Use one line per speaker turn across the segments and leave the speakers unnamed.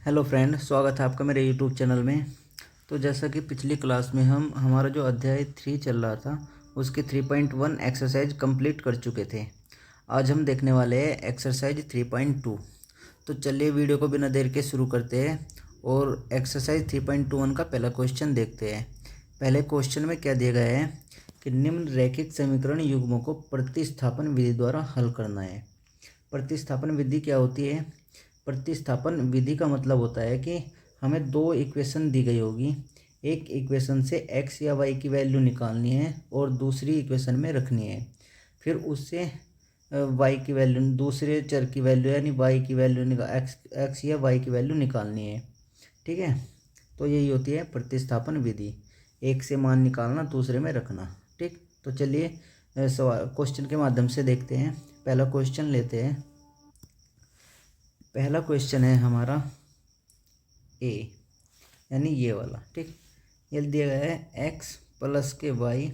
Hello friend, स्वागत है आपका मेरे यूट्यूब चैनल में। तो जैसा कि पिछली क्लास में हमारा जो अध्याय 3 चल रहा था उसके 3.1 एक्सरसाइज कंप्लीट कर चुके थे। आज हम देखने वाले हैं एक्सरसाइज 3.2। तो चलिए वीडियो को बिना देर के शुरू करते हैं और एक्सरसाइज 3.21 का पहला क्वेश्चन देखते हैं। पहले क्वेश्चन में क्या दिया गया है कि निम्न रैखिक समीकरण युग्मों को प्रतिस्थापन विधि द्वारा हल करना है। प्रतिस्थापन विधि क्या होती है? प्रतिस्थापन विधि का मतलब होता है कि हमें दो इक्वेशन दी गई होगी, एक इक्वेशन से x या y की वैल्यू निकालनी है और दूसरी इक्वेशन में रखनी है, फिर उससे y की वैल्यू, दूसरे चर की वैल्यू यानी y की वैल्यू x या y की वैल्यू निकालनी है। ठीक है, तो यही होती है प्रतिस्थापन विधि, एक से मान निकालना दूसरे में रखना। ठीक, तो चलिए सवाल क्वेश्चन के माध्यम से देखते हैं। पहला क्वेश्चन लेते हैं। पहला क्वेश्चन है हमारा ए, यानी ये वाला। ठीक, ये दिया गया है x प्लस के y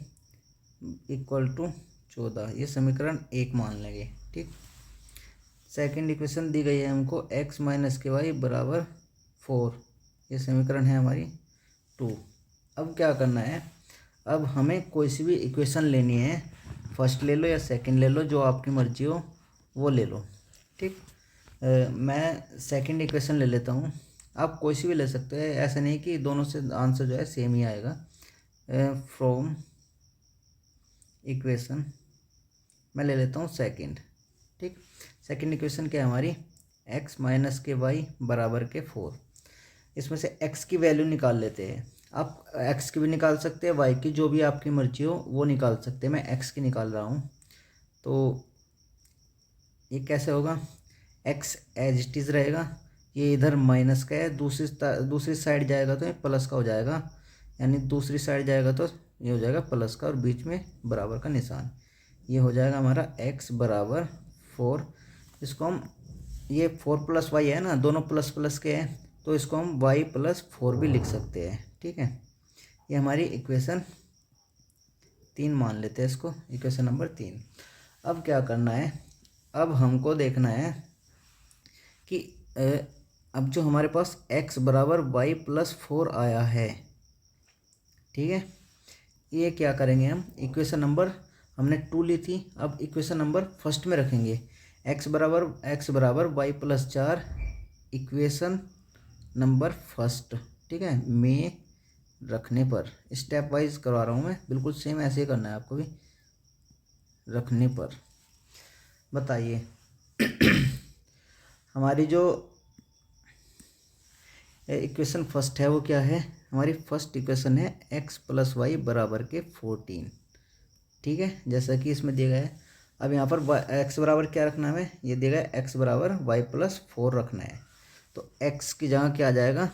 इक्वल टू 14, ये समीकरण 1 मान लेंगे। ठीक, सेकंड इक्वेशन दी गई है हमको x माइनस के y बराबर 4, ये समीकरण है हमारी 2। अब क्या करना है, अब हमें कोई सी भी इक्वेशन लेनी है, फर्स्ट ले लो या सेकंड ले लो, जो आपकी मर्जी हो वो ले लो। ठीक, मैं सेकंड इक्वेशन ले लेता हूँ, आप कोई सी भी ले सकते हैं, ऐसा नहीं कि दोनों से आंसर जो है सेम ही आएगा। फ्रॉम इक्वेशन मैं ले लेता हूँ सेकंड। ठीक, सेकंड इक्वेशन क्या है हमारी, x माइनस के y बराबर के 4। इसमें से x की वैल्यू निकाल लेते हैं। आप x की भी निकाल सकते हैं, y की, जो भी आपकी मर्जी हो वो निकाल सकते हैं। मैं x की निकाल रहा हूँ, तो ये कैसे होगा, x एज इट इज़ रहेगा, ये इधर माइनस का है, दूसरी साइड जाएगा तो ये प्लस का हो जाएगा, यानी दूसरी साइड जाएगा तो ये हो जाएगा प्लस का और बीच में बराबर का निशान। ये हो जाएगा हमारा x बराबर 4। इसको हम, ये 4 प्लस वाई है ना, दोनों प्लस प्लस के हैं, तो इसको हम y प्लस 4 भी लिख सकते हैं। ठीक है, ये हमारी इक्वेशन 3 मान लेते हैं इसको, इक्वेशन नंबर 3। अब क्या करना है, अब हमको देखना है कि अब जो हमारे पास x बराबर y प्लस 4 आया है, ठीक है, ये क्या करेंगे हम, इक्वेशन नंबर हमने 2 ली थी, अब इक्वेशन नंबर फर्स्ट में रखेंगे। x बराबर y plus 4 equation number first, ठीक है, में रखने पर, स्टेप वाइज करवा रहा हूँ मैं, बिल्कुल सेम ऐसे ही करना है आपको भी। रखने पर बताइए हमारी जो इक्वेशन फर्स्ट है वो क्या है, हमारी फर्स्ट इक्वेशन है x प्लस वाई बराबर के 14। ठीक है, जैसा कि इसमें दिया गया है। अब यहाँ पर x बराबर क्या रखना है हमें, ये दिया गया है x बराबर y प्लस 4 रखना है। तो x की जगह क्या आ जाएगा,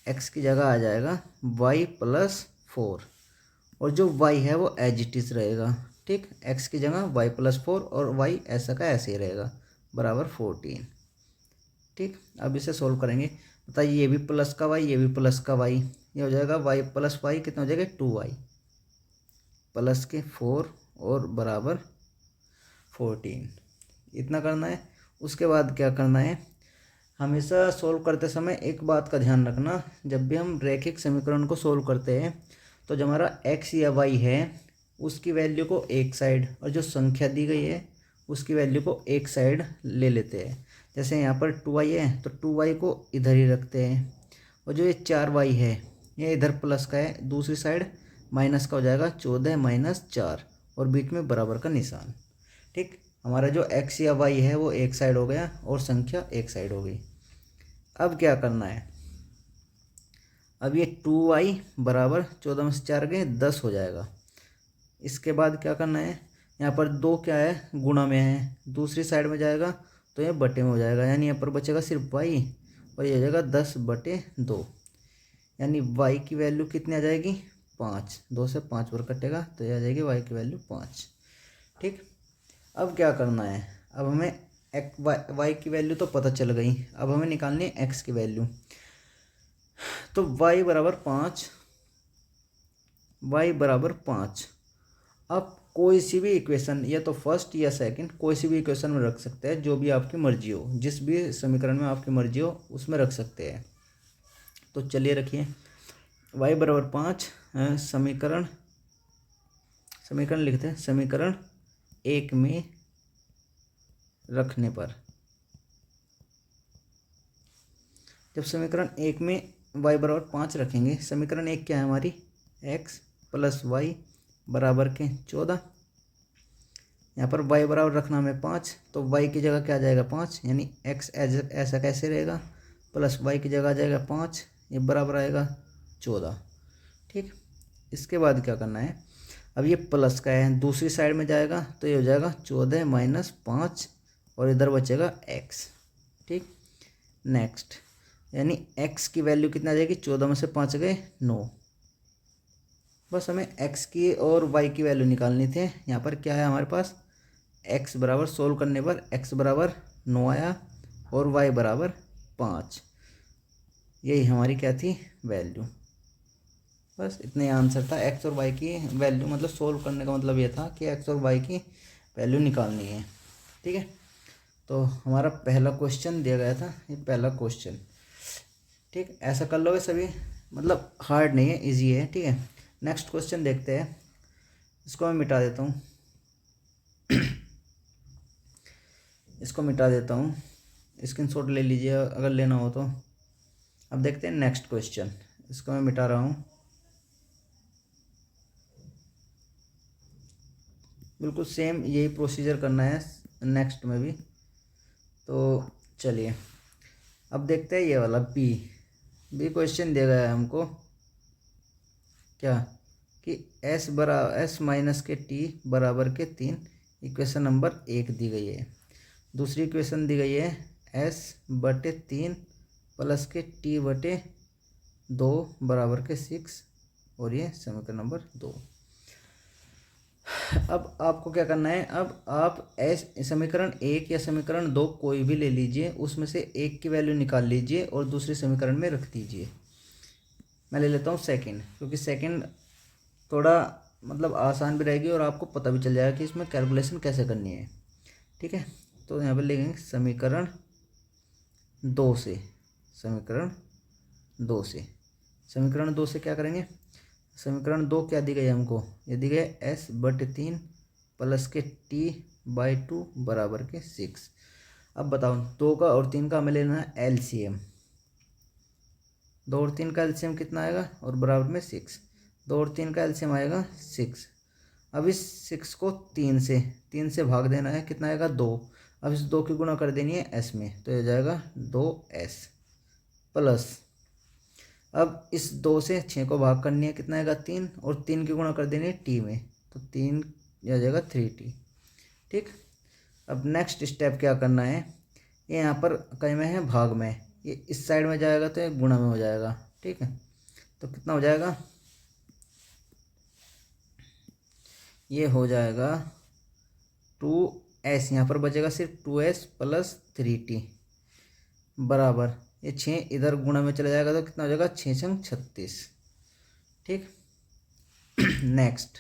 x की जगह आ जाएगा y प्लस 4, और जो y है वो एज इट इज रहेगा। ठीक, x की जगह y प्लस 4 और y ऐसा का ऐसे ही रहेगा, बराबर 14। ठीक, अब इसे सोल्व करेंगे। बताइए, ये भी प्लस का y, ये भी प्लस का y, ये हो जाएगा y प्लस वाई कितना हो जाएगा 2y प्लस के 4 और बराबर 14। इतना करना है। उसके बाद क्या करना है, हमेशा सोल्व करते समय एक बात का ध्यान रखना, जब भी हम रैखिक समीकरण को सोल्व करते हैं तो जो हमारा x या y है उसकी वैल्यू को एक साइड, और जो संख्या दी गई है उसकी वैल्यू को एक साइड ले लेते हैं। जैसे यहाँ पर 2y है तो 2y को इधर ही रखते हैं, और जो ये 4y है ये इधर प्लस का है, दूसरी साइड माइनस का हो जाएगा, 14 माइनस 4 और बीच में बराबर का निशान। ठीक, हमारा जो x या y है वो एक साइड हो गया और संख्या एक साइड हो गई। अब क्या करना है, अब ये 2y बराबर 14 में से 4 गए 10 हो जाएगा। इसके बाद क्या करना है, यहाँ पर 2 क्या है, गुणा में है, दूसरी साइड में जाएगा तो ये बटे में हो जाएगा, यानी यहाँ पर बचेगा सिर्फ y और ये हो जाएगा 10/2, यानी y की वैल्यू कितनी आ जाएगी 5, 2 से 5 पर कटेगा तो ये आ जाएगी y की वैल्यू 5। ठीक, अब क्या करना है, अब हमें y की वैल्यू तो पता चल गई, अब हमें निकालनी है x की वैल्यू। तो y बराबर 5, अब कोई सी भी इक्वेशन, या तो फर्स्ट या सेकंड, कोई सी भी इक्वेशन में रख सकते हैं, जो भी आपकी मर्जी हो, जिस भी समीकरण में आपकी मर्जी हो उसमें रख सकते हैं। तो चलिए रखिए y बराबर 5 समीकरण लिखते हैं। समीकरण 1 में रखने पर, जब समीकरण 1 में y बराबर 5 रखेंगे, समीकरण 1 क्या है हमारी, x प्लस वाई बराबर के 14। यहाँ पर y बराबर रखना हमें 5, तो y की जगह क्या आ जाएगा 5, यानी x ऐसा कैसे रहेगा, प्लस y की जगह आ जाएगा 5, ये बराबर आएगा 14। ठीक, इसके बाद क्या करना है, अब ये प्लस का है, दूसरी साइड में जाएगा तो ये हो जाएगा 14 माइनस 5 और इधर बचेगा x। ठीक, नेक्स्ट, यानी x की वैल्यू कितना आ जाएगी, 14 में से 5 गए 9। बस हमें x की और y की वैल्यू निकालनी थी। यहाँ पर क्या है हमारे पास, x बराबर सोल्व करने पर x बराबर 9 आया और y बराबर 5। यही हमारी क्या थी, वैल्यू। बस इतने आंसर था, x और y की वैल्यू, मतलब सोल्व करने का मतलब ये था कि x और y की वैल्यू निकालनी है। ठीक है, तो हमारा पहला क्वेश्चन दिया गया था, ये पहला क्वेश्चन। ठीक, ऐसा कर लोगे सभी, मतलब हार्ड नहीं है, इजी है। ठीक है, नेक्स्ट क्वेश्चन देखते हैं। इसको मैं मिटा देता हूँ इसको मिटा देता हूँ, स्क्रीनशॉट ले लीजिए अगर लेना हो तो। अब देखते हैं नेक्स्ट क्वेश्चन, इसको मैं मिटा रहा हूँ। बिल्कुल सेम यही प्रोसीजर करना है नेक्स्ट में भी। तो चलिए अब देखते हैं ये वाला बी क्वेश्चन दिया गया है हमको, क्या कि s माइनस के t बराबर के 3, इक्वेशन नंबर 1 दी गई है। दूसरी इक्वेशन दी गई है s/3 प्लस के t/2 बराबर के 6, और ये समीकरण नंबर 2। अब आपको क्या करना है, अब आप समीकरण 1 या समीकरण 2 कोई भी ले लीजिए, उसमें से एक की वैल्यू निकाल लीजिए और दूसरे समीकरण में रख दीजिए। मैं ले लेता हूँ सेकंड, क्योंकि सेकंड थोड़ा मतलब आसान भी रहेगी और आपको पता भी चल जाएगा कि इसमें कैलकुलेशन कैसे करनी है। ठीक है, तो यहाँ पर लिखेंगे समीकरण 2 से, समीकरण 2 से क्या करेंगे, समीकरण 2 क्या दी गई है हमको, ये दी गई s/3 प्लस के t/2 बराबर के 6। अब बताओ 2 का और 3 का हमें लेना है एलसीएम। 2 और 3 का एलसीएम कितना आएगा, और बराबर में 6। 2 और 3 का एलसीएम आएगा 6। अब इस 6 को 3 से भाग देना है, कितना आएगा 2। अब इस 2 की गुणा कर देनी है s में, तो ये जाएगा 2s प्लस, अब इस 2 से 6 को भाग करनी है, कितना आएगा 3, और 3 की गुणा कर देनी है t में, तो 3 आ जाएगा 3t। ठीक, अब नेक्स्ट स्टेप क्या करना है, ये यहाँ पर कहीं में है भाग में, ये इस साइड में जाएगा तो ये गुणा में हो जाएगा। ठीक है, तो कितना हो जाएगा, ये हो जाएगा 2s, यहाँ पर बचेगा सिर्फ 2s प्लस 3t बराबर, ये 6 इधर गुणा में चला जाएगा तो कितना हो जाएगा 6 छंग 36। ठीक, नेक्स्ट,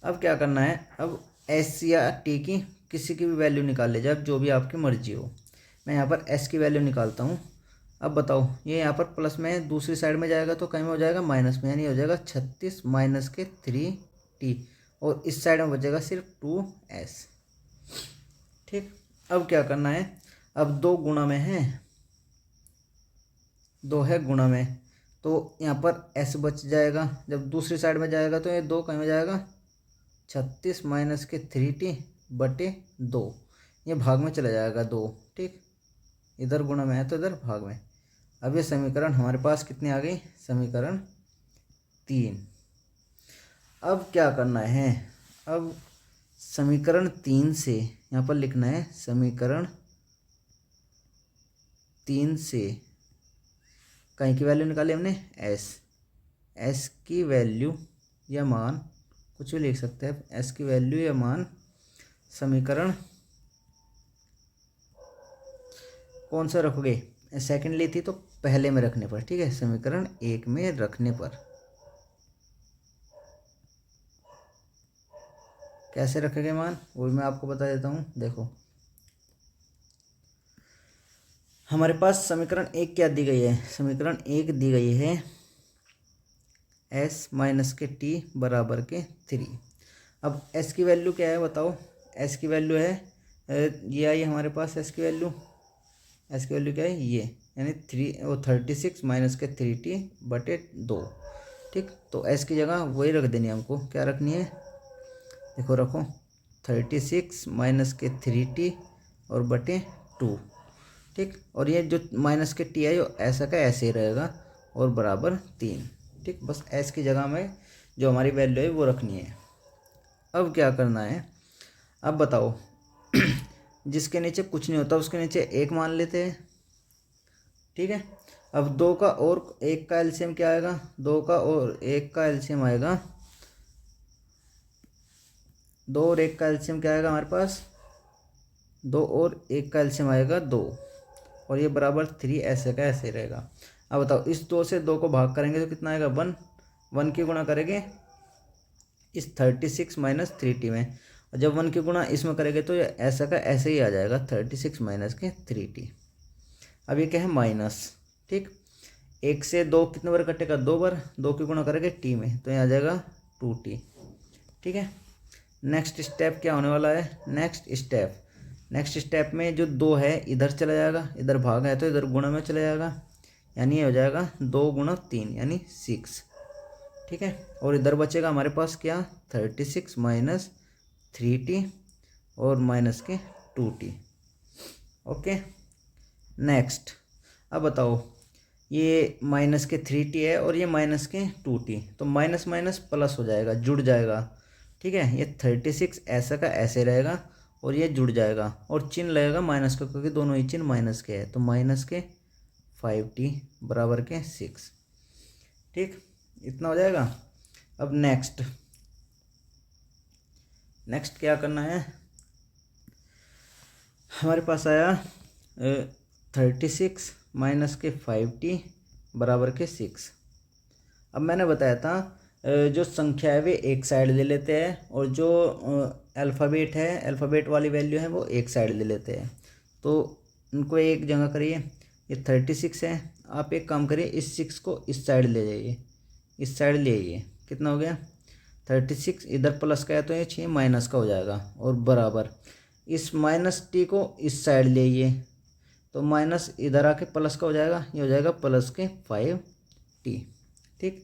अब क्या करना है, अब s या t की किसी की भी वैल्यू निकाल लीजिए, अब जो भी आपकी मर्जी हो। मैं यहाँ पर s की वैल्यू निकालता हूँ। अब बताओ, ये यहाँ पर प्लस में दूसरी साइड में जाएगा तो कहीं में हो जाएगा माइनस में, यानी हो जाएगा 36 माइनस के 3t, और इस साइड में बचेगा सिर्फ 2s। ठीक, अब क्या करना है, अब 2 गुणा में है, 2 है गुणा में, तो यहाँ पर s बच जाएगा। जब दूसरी साइड में जाएगा तो ये 2 कहीं में जाएगा 36 माइनस के 3t/2, ये भाग में चला जाएगा 2। ठीक, इधर गुणा में है तो इधर भाग में। अब ये समीकरण हमारे पास कितनी आ गई, समीकरण 3। अब क्या करना है, अब समीकरण 3 से यहाँ पर लिखना है, समीकरण 3 से कहीं की वैल्यू निकाली हमने s की वैल्यू या मान, कुछ भी लिख सकते हैं, s की वैल्यू या मान समीकरण कौन सा रखोगे, सेकंड ली थी तो पहले में रखने पर। ठीक है, समीकरण 1 में रखने पर। कैसे रखेंगे मान वो भी मैं आपको बता देता हूँ। देखो हमारे पास समीकरण एक क्या दी गई है, समीकरण एक दी गई है एस माइनस के टी बराबर के 3। अब एस की वैल्यू क्या है बताओ, एस की वैल्यू है ये आई हमारे पास, एस की वैल्यू, एस की वैल्यू क्या है ये, यानी 36 माइनस के 3t/2। ठीक, तो एस की जगह वही रख देनी है हमको, क्या रखनी है, देखो रखो 36 माइनस के 3t और बटे 2। ठीक, और ये जो माइनस के टी है जो ऐसा का ऐसे ही रहेगा और बराबर 3। ठीक, बस एस की जगह में जो हमारी वैल्यू है वो रखनी है। अब क्या करना है, अब बताओ जिसके नीचे कुछ नहीं होता उसके नीचे एक मान लेते हैं। ठीक है, अब दो का और एक का एलसीएम क्या आएगा, दो का और एक का एलसीएम आएगा, दो और एक का एलसीएम क्या आएगा हमारे पास, दो और एक का एलसीएम आएगा 2 और ये बराबर 3, ऐसे का ऐसे रहेगा। अब बताओ इस 2 से 2 को भाग करेंगे तो कितना आएगा 1, 1 की गुणा करेंगे इस 36 माइनस 3t में, और जब 1 की गुणा इसमें करेंगे तो ये ऐसा का ऐसे ही आ जाएगा 36 माइनस के 3t। अब ये क्या है माइनस। ठीक, 1 से 2 कितने बार कटेगा, 2 बार, 2 की गुणा करेंगे t में तो ये आ जाएगा 2t। ठीक है, नेक्स्ट स्टेप क्या होने वाला है, नेक्स्ट स्टेप में जो 2 है इधर चला जाएगा, इधर भाग है तो इधर गुणा में चला जाएगा, यानी ये हो जाएगा 2 गुणा 3 यानी 6। ठीक है, और इधर बचेगा हमारे पास क्या 36 माइनस 3t और माइनस के 2t। ओके, नेक्स्ट अब बताओ ये माइनस के 3t है और ये माइनस के 2t, तो माइनस माइनस प्लस हो जाएगा, जुड़ जाएगा। ठीक है, ये 36 ऐसा का ऐसे रहेगा और ये जुड़ जाएगा और चिन्ह लगेगा माइनस का, क्योंकि दोनों ही चिन्ह माइनस के हैं, तो माइनस के 5t बराबर के 6। ठीक, इतना हो जाएगा। अब नेक्स्ट क्या करना है, हमारे पास आया 36 माइनस के 5t बराबर के 6। अब मैंने बताया था जो संख्या है वे एक साइड ले लेते हैं और जो अल्फ़ाबेट है, अल्फ़ाबेट वाली वैल्यू है वो एक साइड ले लेते हैं, तो उनको एक जगह करिए। ये 36 है, आप एक काम करिए इस 6 को इस साइड ले जाइए, इस साइड ले आइए, कितना हो गया 36, इधर प्लस का है तो ये 6 माइनस का हो जाएगा और बराबर इस माइनस टी को इस साइड ले आइए, तो माइनस इधर आके प्लस का हो जाएगा, ये हो जाएगा प्लस के 5t। ठीक,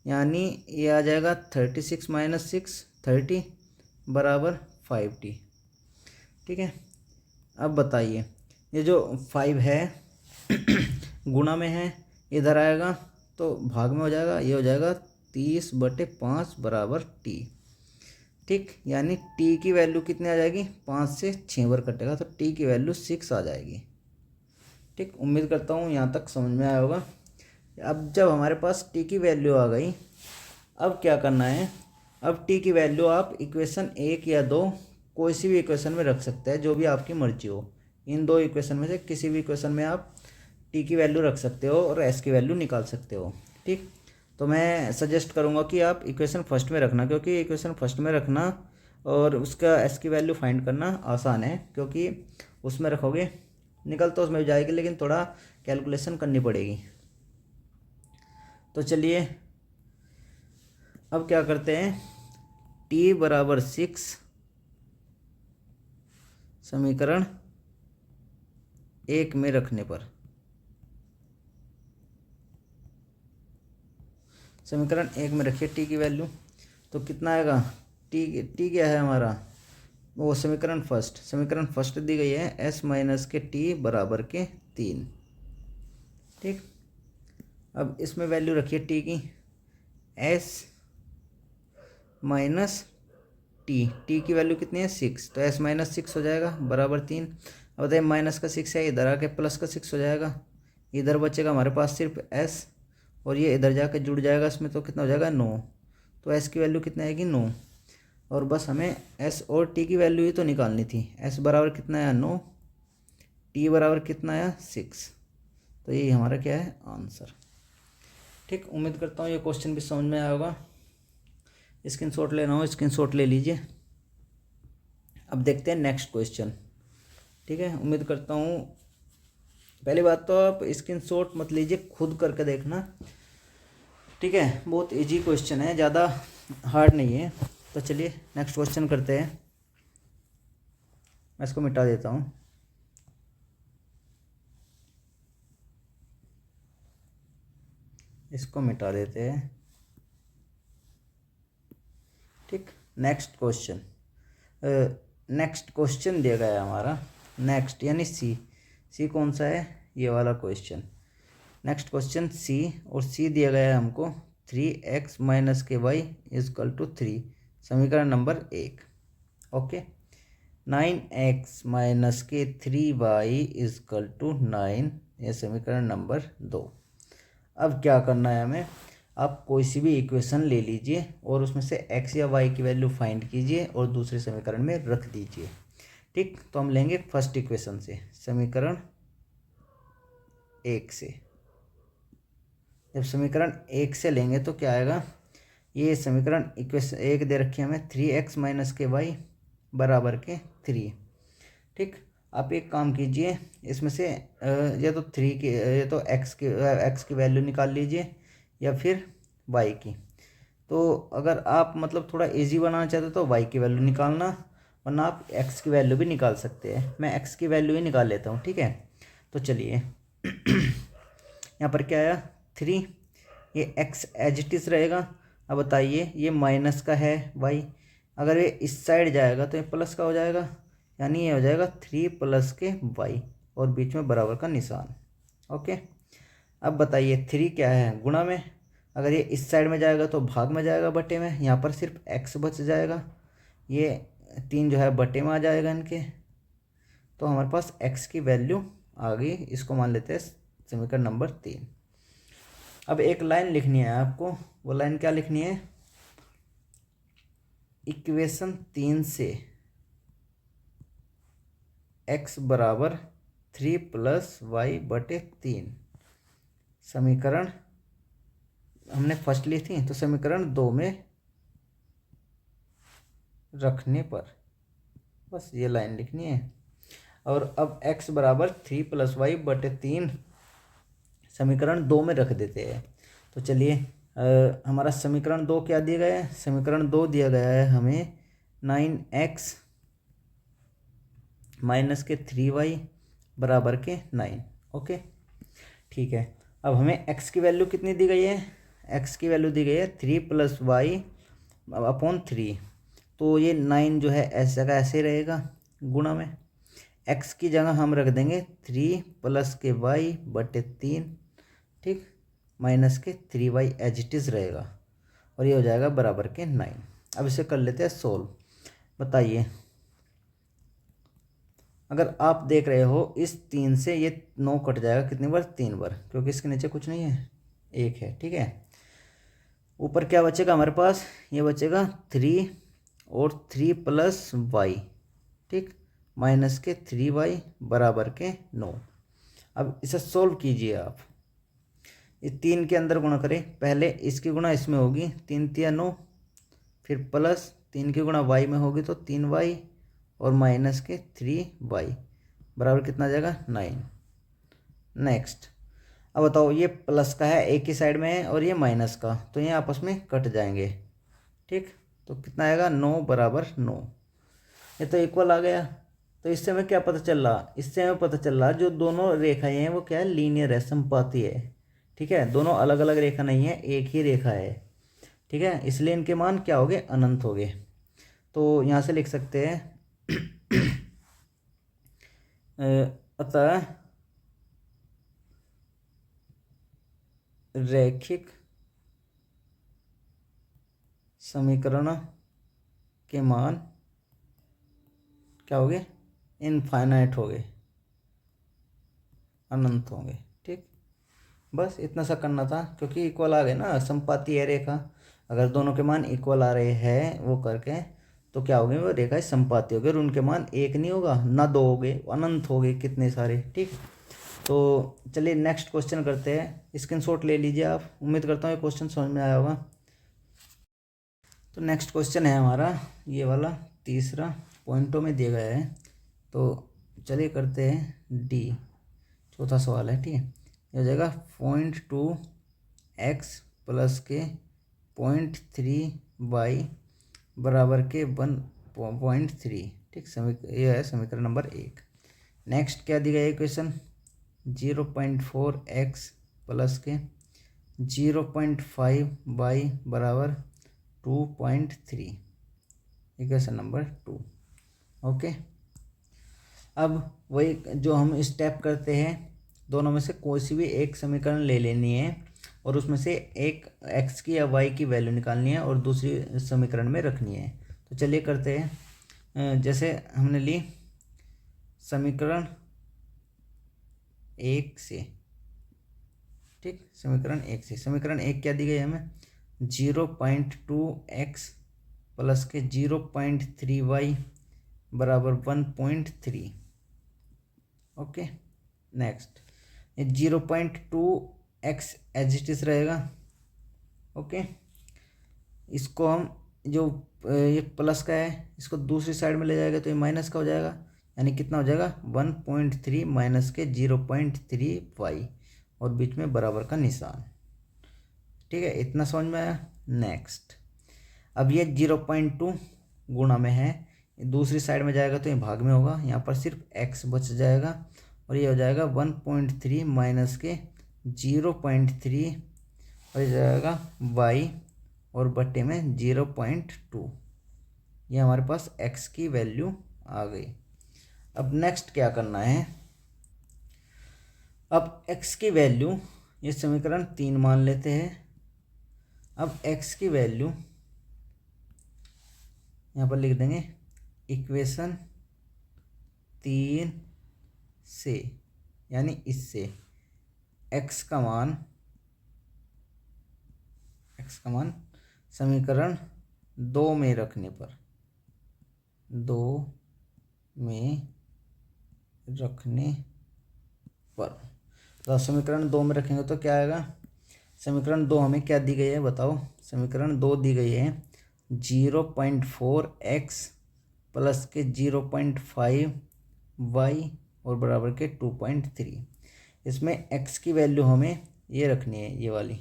यानी ये आ जाएगा 36 माइनस 6 30 बराबर 5t। ठीक है, अब बताइए ये जो 5 है गुणा में है, इधर आएगा तो भाग में हो जाएगा, ये हो जाएगा 30/5 बराबर t। ठीक, यानी t की वैल्यू कितनी आ जाएगी, 5 से 6 बार कटेगा तो t की वैल्यू 6 आ जाएगी। ठीक, उम्मीद करता हूँ यहाँ तक समझ में आया होगा। अब जब हमारे पास t की वैल्यू आ गई, अब क्या करना है, अब t की वैल्यू आप इक्वेशन 1 या 2 कोई सी भी इक्वेशन में रख सकते हैं, जो भी आपकी मर्जी हो, इन दो इक्वेशन में से किसी भी इक्वेशन में आप t की वैल्यू रख सकते हो और s की वैल्यू निकाल सकते हो। ठीक, तो मैं सजेस्ट करूँगा कि आप इक्वेशन फर्स्ट में रखना, क्योंकि इक्वेशन फर्स्ट में रखना और उसका s की वैल्यू फाइंड करना आसान है, क्योंकि उसमें रखोगे निकल तो उसमें जाएगी लेकिन थोड़ा कैलकुलेशन करनी पड़ेगी। तो चलिए अब क्या करते हैं, t बराबर 6 समीकरण 1 में रखने पर, समीकरण 1 में रखिए t की वैल्यू, तो कितना आएगा, t क्या है हमारा, वो समीकरण फर्स्ट दी गई है s माइनस के t बराबर के 3। ठीक, अब इसमें वैल्यू रखिए t की, s माइनस टी की वैल्यू कितनी है 6, तो s माइनस 6 हो जाएगा बराबर 3। अब बताइए माइनस का 6 है, इधर आके प्लस का 6 हो जाएगा, इधर बचेगा हमारे पास सिर्फ s और ये इधर जाके जुड़ जाएगा इसमें, तो कितना हो जाएगा 9, तो s की वैल्यू कितनी आएगी 9। और बस हमें s और t की वैल्यू ही तो निकालनी थी, s बराबर कितना आया 9, t बराबर कितना आया 6, तो यही हमारा क्या है आंसर। ठीक, उम्मीद करता हूँ ये क्वेश्चन भी समझ में आया होगा। स्क्रीनशॉट लेना हो स्क्रीनशॉट ले लीजिए। अब देखते हैं नेक्स्ट क्वेश्चन। ठीक है, उम्मीद करता हूँ। पहली बात तो आप स्क्रीनशॉट मत लीजिए, खुद करके देखना। ठीक है, बहुत इजी क्वेश्चन है, ज़्यादा हार्ड नहीं है। तो चलिए नेक्स्ट क्वेश्चन करते हैं। मैं इसको मिटा देता हूँ। इसको मिटा देते हैं। ठीक, नेक्स्ट क्वेश्चन। नेक्स्ट क्वेश्चन दिया गया है हमारा, नेक्स्ट यानी सी कौन सा है, ये वाला क्वेश्चन। नेक्स्ट क्वेश्चन सी, और सी दिया गया है हमको 3x माइनस के वाई इजकल टू 3, समीकरण नंबर 1। ओके, 9x माइनस के 3y इजकल टू 9, ये समीकरण नंबर 2। अब क्या करना है हमें, आप कोई सी भी इक्वेशन ले लीजिए और उसमें से x या y की वैल्यू फाइंड कीजिए और दूसरे समीकरण में रख दीजिए। ठीक, तो हम लेंगे फर्स्ट इक्वेशन से, समीकरण 1 से। जब समीकरण 1 से लेंगे तो क्या आएगा, ये समीकरण इक्वेशन 1 दे रखी है हमें 3x माइनस के वाई बराबर के 3। ठीक, आप एक काम कीजिए, इसमें से या तो 3 की, या तो x की वैल्यू निकाल लीजिए या फिर y की। तो अगर आप मतलब थोड़ा इजी बनाना चाहते हो तो y की वैल्यू निकालना, वरना आप x की वैल्यू भी निकाल सकते हैं। मैं x की वैल्यू ही निकाल लेता हूँ। ठीक है, तो चलिए यहाँ पर क्या आया 3, ये x एज इट इज़ रहेगा। अब बताइए, ये माइनस का है y, अगर ये इस साइड जाएगा तो ये प्लस का हो जाएगा, यानी ये हो जाएगा 3 प्लस के y और बीच में बराबर का निशान। ओके, अब बताइए 3 क्या है, गुणा में, अगर ये इस साइड में जाएगा तो भाग में जाएगा, बटे में। यहाँ पर सिर्फ x बच जाएगा, ये 3 जो है बटे में आ जाएगा इनके। तो हमारे पास x की वैल्यू आ गई, इसको मान लेते हैं समीकरण नंबर 3। अब एक लाइन लिखनी है आपको, वो लाइन क्या लिखनी है, इक्वेशन 3 से x बराबर 3 प्लस वाई बटे 3, समीकरण हमने फर्स्ट ली थी तो समीकरण 2 में रखने पर, बस ये लाइन लिखनी है। और अब x बराबर 3 प्लस वाई बटे 3 समीकरण 2 में रख देते हैं। तो चलिए हमारा समीकरण 2 क्या दिया गया है, समीकरण 2 दिया गया है हमें 9x माइनस के 3y बराबर के 9। ओके, ठीक है। अब हमें x की वैल्यू कितनी दी गई है, x की वैल्यू दी गई है 3 प्लस वाई अपॉन 3। तो ये 9 जो है ऐसा का ऐसे रहेगा गुणा में, x की जगह हम रख देंगे 3 प्लस के y बटे 3। ठीक, माइनस के 3y एज इट इज़ रहेगा और ये हो जाएगा बराबर के 9। अब इसे कर लेते हैं सोल्व। बताइए, अगर आप देख रहे हो इस 3 से ये 9 कट जाएगा कितनी बार, 3 बार, क्योंकि इसके नीचे कुछ नहीं है, 1 है। ठीक है, ऊपर क्या बचेगा हमारे पास, ये बचेगा 3 और 3 प्लस वाई। ठीक, माइनस के 3y बराबर के 9। अब इसे सोल्व कीजिए आप, इस 3 के अंदर गुणा करें, पहले इसकी गुणा इसमें होगी 3 तिया 9, फिर प्लस 3 की गुणा y में होगी तो 3y और माइनस के 3y बराबर कितना आ जाएगा 9। नेक्स्ट, अब बताओ, ये प्लस का है एक ही साइड में है और ये माइनस का, तो ये आपस में कट जाएंगे। ठीक, तो कितना आएगा 9 बराबर 9, ये तो इक्वल आ गया। तो इससे हमें क्या पता चल रहा, इससे हमें पता चल रहा जो दोनों रेखाएं हैं वो क्या है, लीनियर है, समपाती है। ठीक है, दोनों अलग अलग रेखा नहीं है, एक ही रेखा है। ठीक है, इसलिए इनके मान क्या हो गए, अनंत हो गए। तो यहाँ से लिख सकते हैं अतः रैखिक समीकरण के मान क्या हो गए, इनफाइनाइट हो गए, अनंत होंगे। ठीक, बस इतना सा करना था, क्योंकि इक्वल आ गए ना, समपाती है रेखा, अगर दोनों के मान इक्वल आ रहे हैं वो करके तो क्या हो गए, वो रेखा समपाती हो गई और उनके मान एक नहीं होगा ना 2 हो गए, अनंत हो गए कितने सारे। ठीक, तो चलिए नेक्स्ट क्वेश्चन करते हैं, स्क्रीनशॉट ले लीजिए आप, उम्मीद करता हूँ ये क्वेश्चन समझ में आया होगा। तो नेक्स्ट क्वेश्चन है हमारा ये वाला तीसरा पॉइंटों में दिया गया है, तो चलिए करते हैं डी, चौथा सवाल है, ठीक है। ये हो जाएगा 0.2x प्लस के 0.3y बराबर के 1.3, ठीक। ये है समीकरण नंबर 1। नेक्स्ट क्या दिया गया है इक्वेशन, 0.4x प्लस के 0.5y बराबर 2.3, इक्वेशन नंबर 2। ओके, अब वही जो हम स्टेप करते हैं, दोनों में से कोई सी भी एक समीकरण ले लेनी है और उसमें से एक x की या y की वैल्यू निकालनी है और दूसरी समीकरण में रखनी है। तो चलिए करते हैं। जैसे हमने ली समीकरण 1 से, ठीक। समीकरण 1 से, समीकरण 1 क्या दी गई है हमें, 0.2x प्लस के 0.3y बराबर 1.3। Okay, next 0.2x as it is रहेगा। ओके, इसको हम जो ये प्लस का है इसको दूसरी साइड में ले जाएगा तो ये माइनस का हो जाएगा, यानी कितना हो जाएगा 1.3 माइनस के 0.3y और बीच में बराबर का निशान, ठीक है। इतना समझ में आया। नेक्स्ट, अब ये 0.2 गुणा में है, दूसरी साइड में जाएगा तो ये भाग में होगा, यहाँ पर सिर्फ x बच जाएगा और ये हो जाएगा 1.3 माइनस के 0.3 और ये जाएगा y और बट्टे में 0.2। ये हमारे पास x की वैल्यू आ गई। अब नेक्स्ट क्या करना है, अब x की वैल्यू, ये समीकरण 3 मान लेते हैं। अब x की वैल्यू यहाँ पर लिख देंगे इक्वेशन 3 से, यानी इससे x का मान समीकरण 2 में रखने पर, 2 में रखने पर, तो समीकरण 2 में रखेंगे तो क्या आएगा, समीकरण 2 हमें क्या दी गई है बताओ, समीकरण 2 दी गई है 0.4x प्लस के 0.5y और बराबर के 2.3। इसमें x की वैल्यू हमें ये रखनी है, ये वाली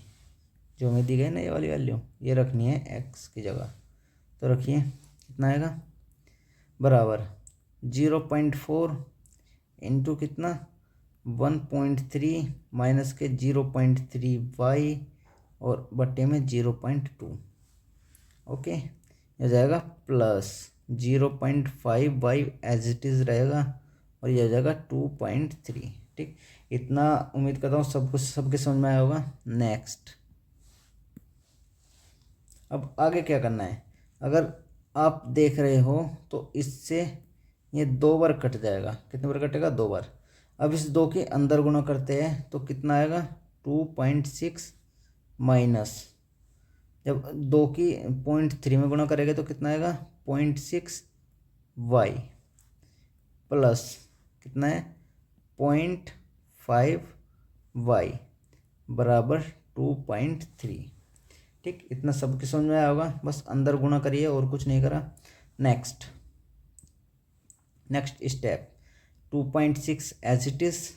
जो हमें दी गई है ना, ये वाली वैल्यू ये रखनी है x की जगह। तो रखिए कितना आएगा, बराबर 0.4 इंटू कितना 1.3 माइनस के 0.3y और बट्टे में 0.2। ओके, ये जाएगा plus 0.5y as it is रहेगा और ये हो जाएगा 2.3, ठीक। इतना उम्मीद करता हूँ सब कुछ सबके समझ में आया होगा। नेक्स्ट, अब आगे क्या करना है, अगर आप देख रहे हो तो इससे ये 2 बार कट जाएगा, कितने बार कटेगा, 2 बार। अब इस 2 के अंदर गुणा करते हैं तो कितना आएगा 2.6 माइनस, जब 2 की 0.3 में गुणा करेंगे तो कितना आएगा 0.6y प्लस कितना है 0.5y बराबर 2.3, ठीक। इतना सबके समझ में आया होगा, बस अंदर गुणा करिए और कुछ नहीं करा। Next step 2.6 as it is.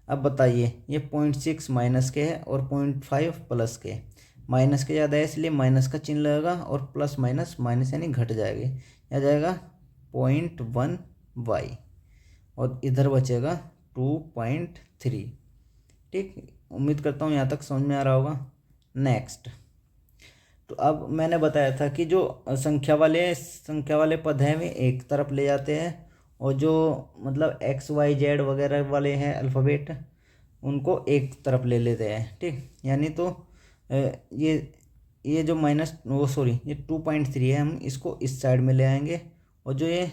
अब बताइए ये 0.6 माइनस के है और 0.5 प्लस के, माइनस के ज़्यादा है इसलिए माइनस का चिन्ह लगेगा और प्लस माइनस माइनस यानी घट जाएगी, यह जाएगा 0.1y और इधर बचेगा 2.3, ठीक। उम्मीद करता हूँ यहाँ तक समझ में आ रहा होगा। नेक्स्ट, तो अब मैंने बताया था कि जो संख्या वाले पद हैं वे एक तरफ ले जाते हैं और जो मतलब x y z वगैरह वाले हैं अल्फ़ाबेट उनको एक तरफ ले लेते हैं, ठीक। यानी तो ये जो ये 2.3 है, हम इसको इस साइड में ले आएंगे और जो ये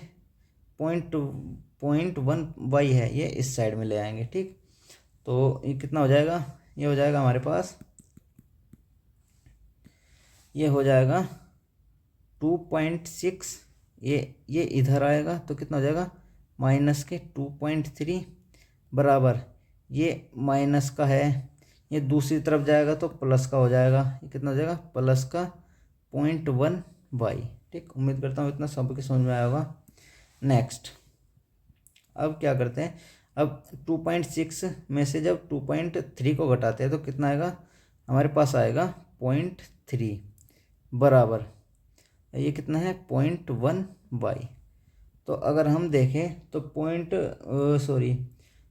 0.1y है ये इस साइड में ले आएंगे, ठीक। तो ये कितना हो जाएगा, ये हो जाएगा हमारे पास, ये हो जाएगा 2.6, ये इधर आएगा तो कितना हो जाएगा माइनस के 2.3 बराबर, ये माइनस का है, ये दूसरी तरफ जाएगा तो प्लस का हो जाएगा, ये कितना हो जाएगा प्लस का 0.1y, ठीक। उम्मीद करता हूँ इतना सबके समझ में आया होगा। नेक्स्ट अब क्या करते हैं, अब 2.6 में से जब 2.3 को घटाते हैं तो कितना आएगा, हमारे पास आएगा 0.3 बराबर, ये कितना है 0.1 तो अगर हम देखें तो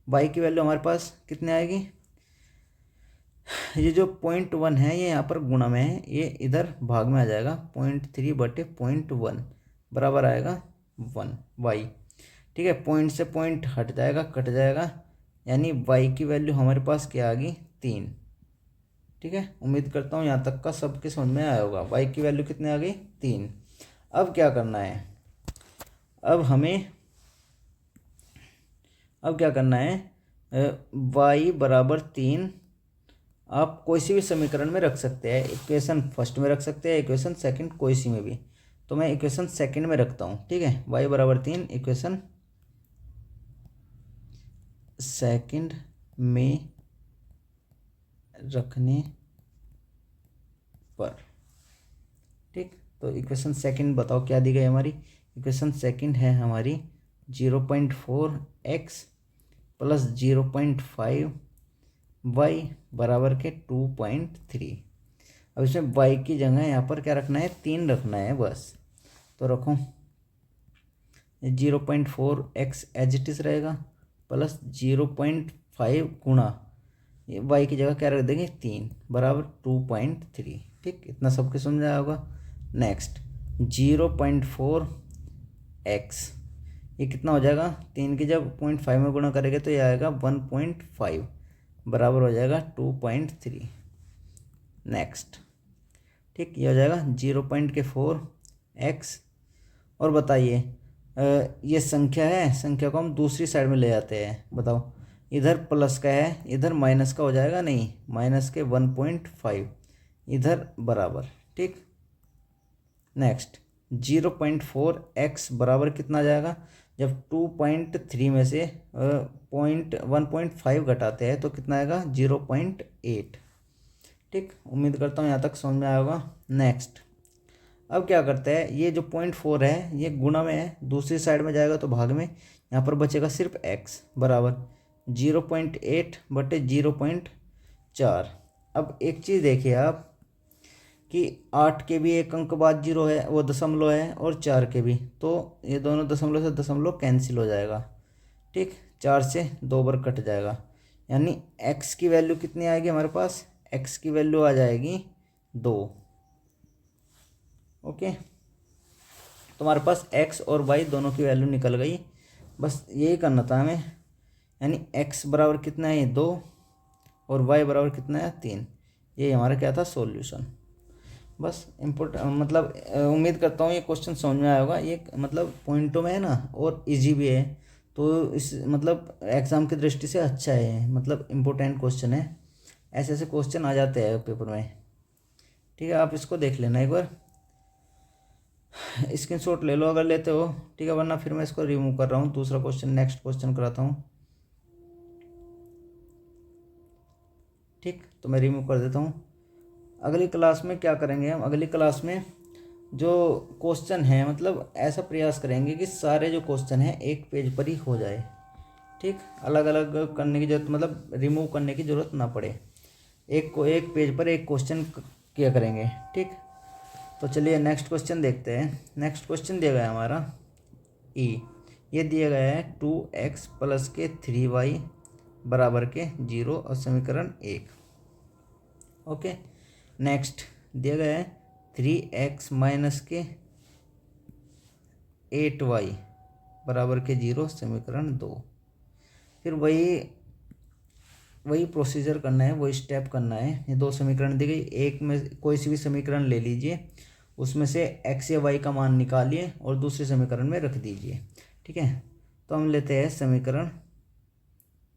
वाई की वैल्यू हमारे पास कितने आएगी, ये जो 0.1 है ये यहाँ पर गुणा में है, ये इधर भाग में आ जाएगा, 0.3/0.1 बराबर आएगा 1 वाई। ठीक है, पॉइंट से पॉइंट हट जाएगा, कट जाएगा, यानी वाई की वैल्यू हमारे पास क्या आ गई 3। ठीक है, उम्मीद करता हूँ यहाँ तक का सबके समझ में आया होगा, वाई की वैल्यू कितने आ गई 3। अब क्या करना है, अब क्या करना है, y बराबर 3 आप कोई सी भी समीकरण में रख सकते हैं, इक्वेशन फर्स्ट में रख सकते हैं, इक्वेशन सेकंड कोई सी में भी, तो मैं इक्वेशन सेकंड में रखता हूँ। ठीक है, y बराबर 3 इक्वेशन सेकंड में रखने पर, ठीक, तो इक्वेशन सेकंड बताओ क्या दी गई हमारी, इक्वेशन सेकंड है हमारी 0.4x प्लस 0.5 y बराबर के 2.3। अब इसमें y की जगह यहाँ पर क्या रखना है, 3 रखना है बस, तो रखो 0.4x एज इट इज रहेगा प्लस 0.5 गुणा y की जगह क्या रख देंगे 3 बराबर 2.3। ठीक, इतना सबके समझ आया होगा। नेक्स्ट 0.4x ये कितना हो जाएगा, 3 की जब 0.5 में गुणा करेंगे तो ये आएगा 1.5 बराबर हो जाएगा 2.3। नेक्स्ट, ठीक, ये हो जाएगा 0.4x। और बताइए ये संख्या है, संख्या को हम दूसरी साइड में ले जाते हैं, बताओ इधर प्लस का है इधर माइनस का हो जाएगा, नहीं, माइनस के 1.5 इधर बराबर। ठीक, नेक्स्ट 0.4x बराबर कितना जाएगा, जब 2.3 में से 1.5 घटाते हैं तो कितना आएगा 0.8। ठीक, उम्मीद करता हूँ यहाँ तक समझ में आया होगा। नेक्स्ट, अब क्या करते हैं, ये जो 0.4 है ये गुणा में है, दूसरी साइड में जाएगा तो भाग में, यहाँ पर बचेगा सिर्फ x बराबर 0.8/0.4। अब एक चीज़ देखिए आप कि 8 के भी एक अंक बाद 0 है, वो दशमलव है, और 4 के भी, तो ये दोनों दशमलव से दशमलव कैंसिल हो जाएगा। ठीक, 4 से 2 बार कट जाएगा, यानी x की वैल्यू कितनी आएगी हमारे पास, x की वैल्यू आ जाएगी 2। ओके, तो हमारे पास x और y दोनों की वैल्यू निकल गई, बस यही करना था हमें, यानी x बराबर कितना है 2 और y बराबर कितना है 3। ये हमारा क्या था सॉल्यूशन। बस मतलब उम्मीद करता हूँ ये क्वेश्चन समझ में आया होगा, ये मतलब पॉइंटों में है ना और इजी भी है, तो इस मतलब एग्ज़ाम की दृष्टि से अच्छा है, मतलब इम्पोर्टेंट क्वेश्चन है, ऐसे ऐसे क्वेश्चन आ जाते हैं पेपर में। ठीक है, आप इसको देख लेना एक बार, स्क्रीनशॉट ले लो अगर लेते हो। ठीक है, वरना फिर मैं इसको रिमूव कर रहा हूँ, दूसरा क्वेश्चन नेक्स्ट क्वेश्चन कराता हूँ। ठीक, तो मैं रिमूव कर देता हूँ। अगली क्लास में क्या करेंगे हम, अगली क्लास में जो क्वेश्चन है मतलब ऐसा प्रयास करेंगे कि सारे जो क्वेश्चन हैं एक पेज पर ही हो जाए। ठीक, अलग अलग करने की जरूरत, मतलब रिमूव करने की ज़रूरत ना पड़े, एक पेज पर एक क्वेश्चन किया करेंगे। ठीक, तो चलिए नेक्स्ट क्वेश्चन देखते हैं। नेक्स्ट क्वेश्चन दिया गया है हमारा ये दिया गया है 2x प्लस के 3y बराबर के 0 और समीकरण 1। ओके, नेक्स्ट दिया गया है 3x माइनस के 8y बराबर के 0 समीकरण 2। फिर वही प्रोसीजर करना है, वही स्टेप करना है। ये 2 समीकरण दी गई, एक में कोई सी भी समीकरण ले लीजिए, उसमें से x या y का मान निकालिए और दूसरे समीकरण में रख दीजिए। ठीक है, तो हम लेते हैं समीकरण,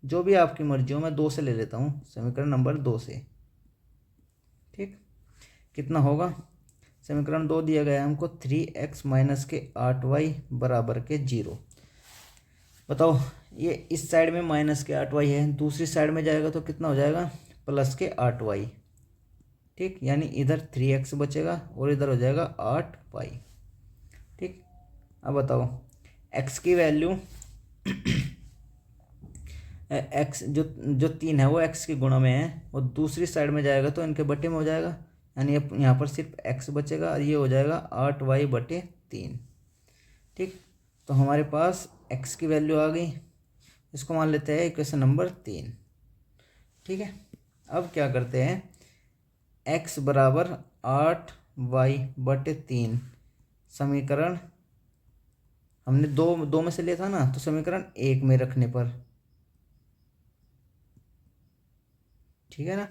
जो भी आपकी मर्जी हो, मैं 2 से ले लेता हूँ, समीकरण नंबर 2 से। ठीक, कितना होगा, समीकरण 2 दिया गया है हमको 3x माइनस के 8y बराबर के 0। बताओ, ये इस साइड में माइनस के 8y है, दूसरी साइड में जाएगा तो कितना हो जाएगा प्लस के 8y। ठीक, यानी इधर 3x बचेगा और इधर हो जाएगा 8y। ठीक, अब बताओ एक्स की वैल्यू एक्स जो जो 3 है वो एक्स के गुणा में है, और दूसरी साइड में जाएगा तो इनके बटे में हो जाएगा, यानी अब यहाँ पर सिर्फ एक्स बचेगा और ये हो जाएगा 8y/3। ठीक, तो हमारे पास एक्स की वैल्यू आ गई, इसको मान लेते हैं इक्वेशन नंबर 3। ठीक है, अब क्या करते हैं, x बराबर 8y/3 समीकरण हमने दो में से लिया था ना, तो समीकरण 1 में रखने पर, ठीक है ना,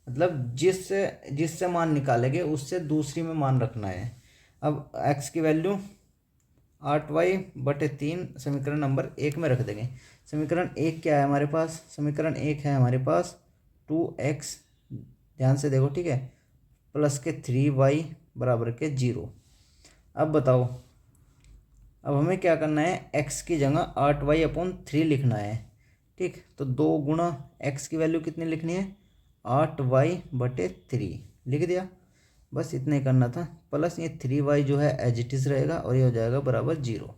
मतलब जिससे मान निकालेंगे उससे दूसरी में मान रखना है। अब x की वैल्यू 8y/3 समीकरण नंबर 1 में रख देंगे। समीकरण 1 क्या है हमारे पास, समीकरण 1 है हमारे पास 2x, ध्यान से देखो, ठीक है, प्लस के 3y बराबर के 0। अब बताओ, अब हमें क्या करना है, x की जगह 8y/3 लिखना है। ठीक, तो 2 गुणा x की वैल्यू कितनी लिखनी है, 8y/3 लिख दिया, बस इतना ही करना था, प्लस ये 3y जो है एज इट इज़ रहेगा और ये हो जाएगा बराबर 0।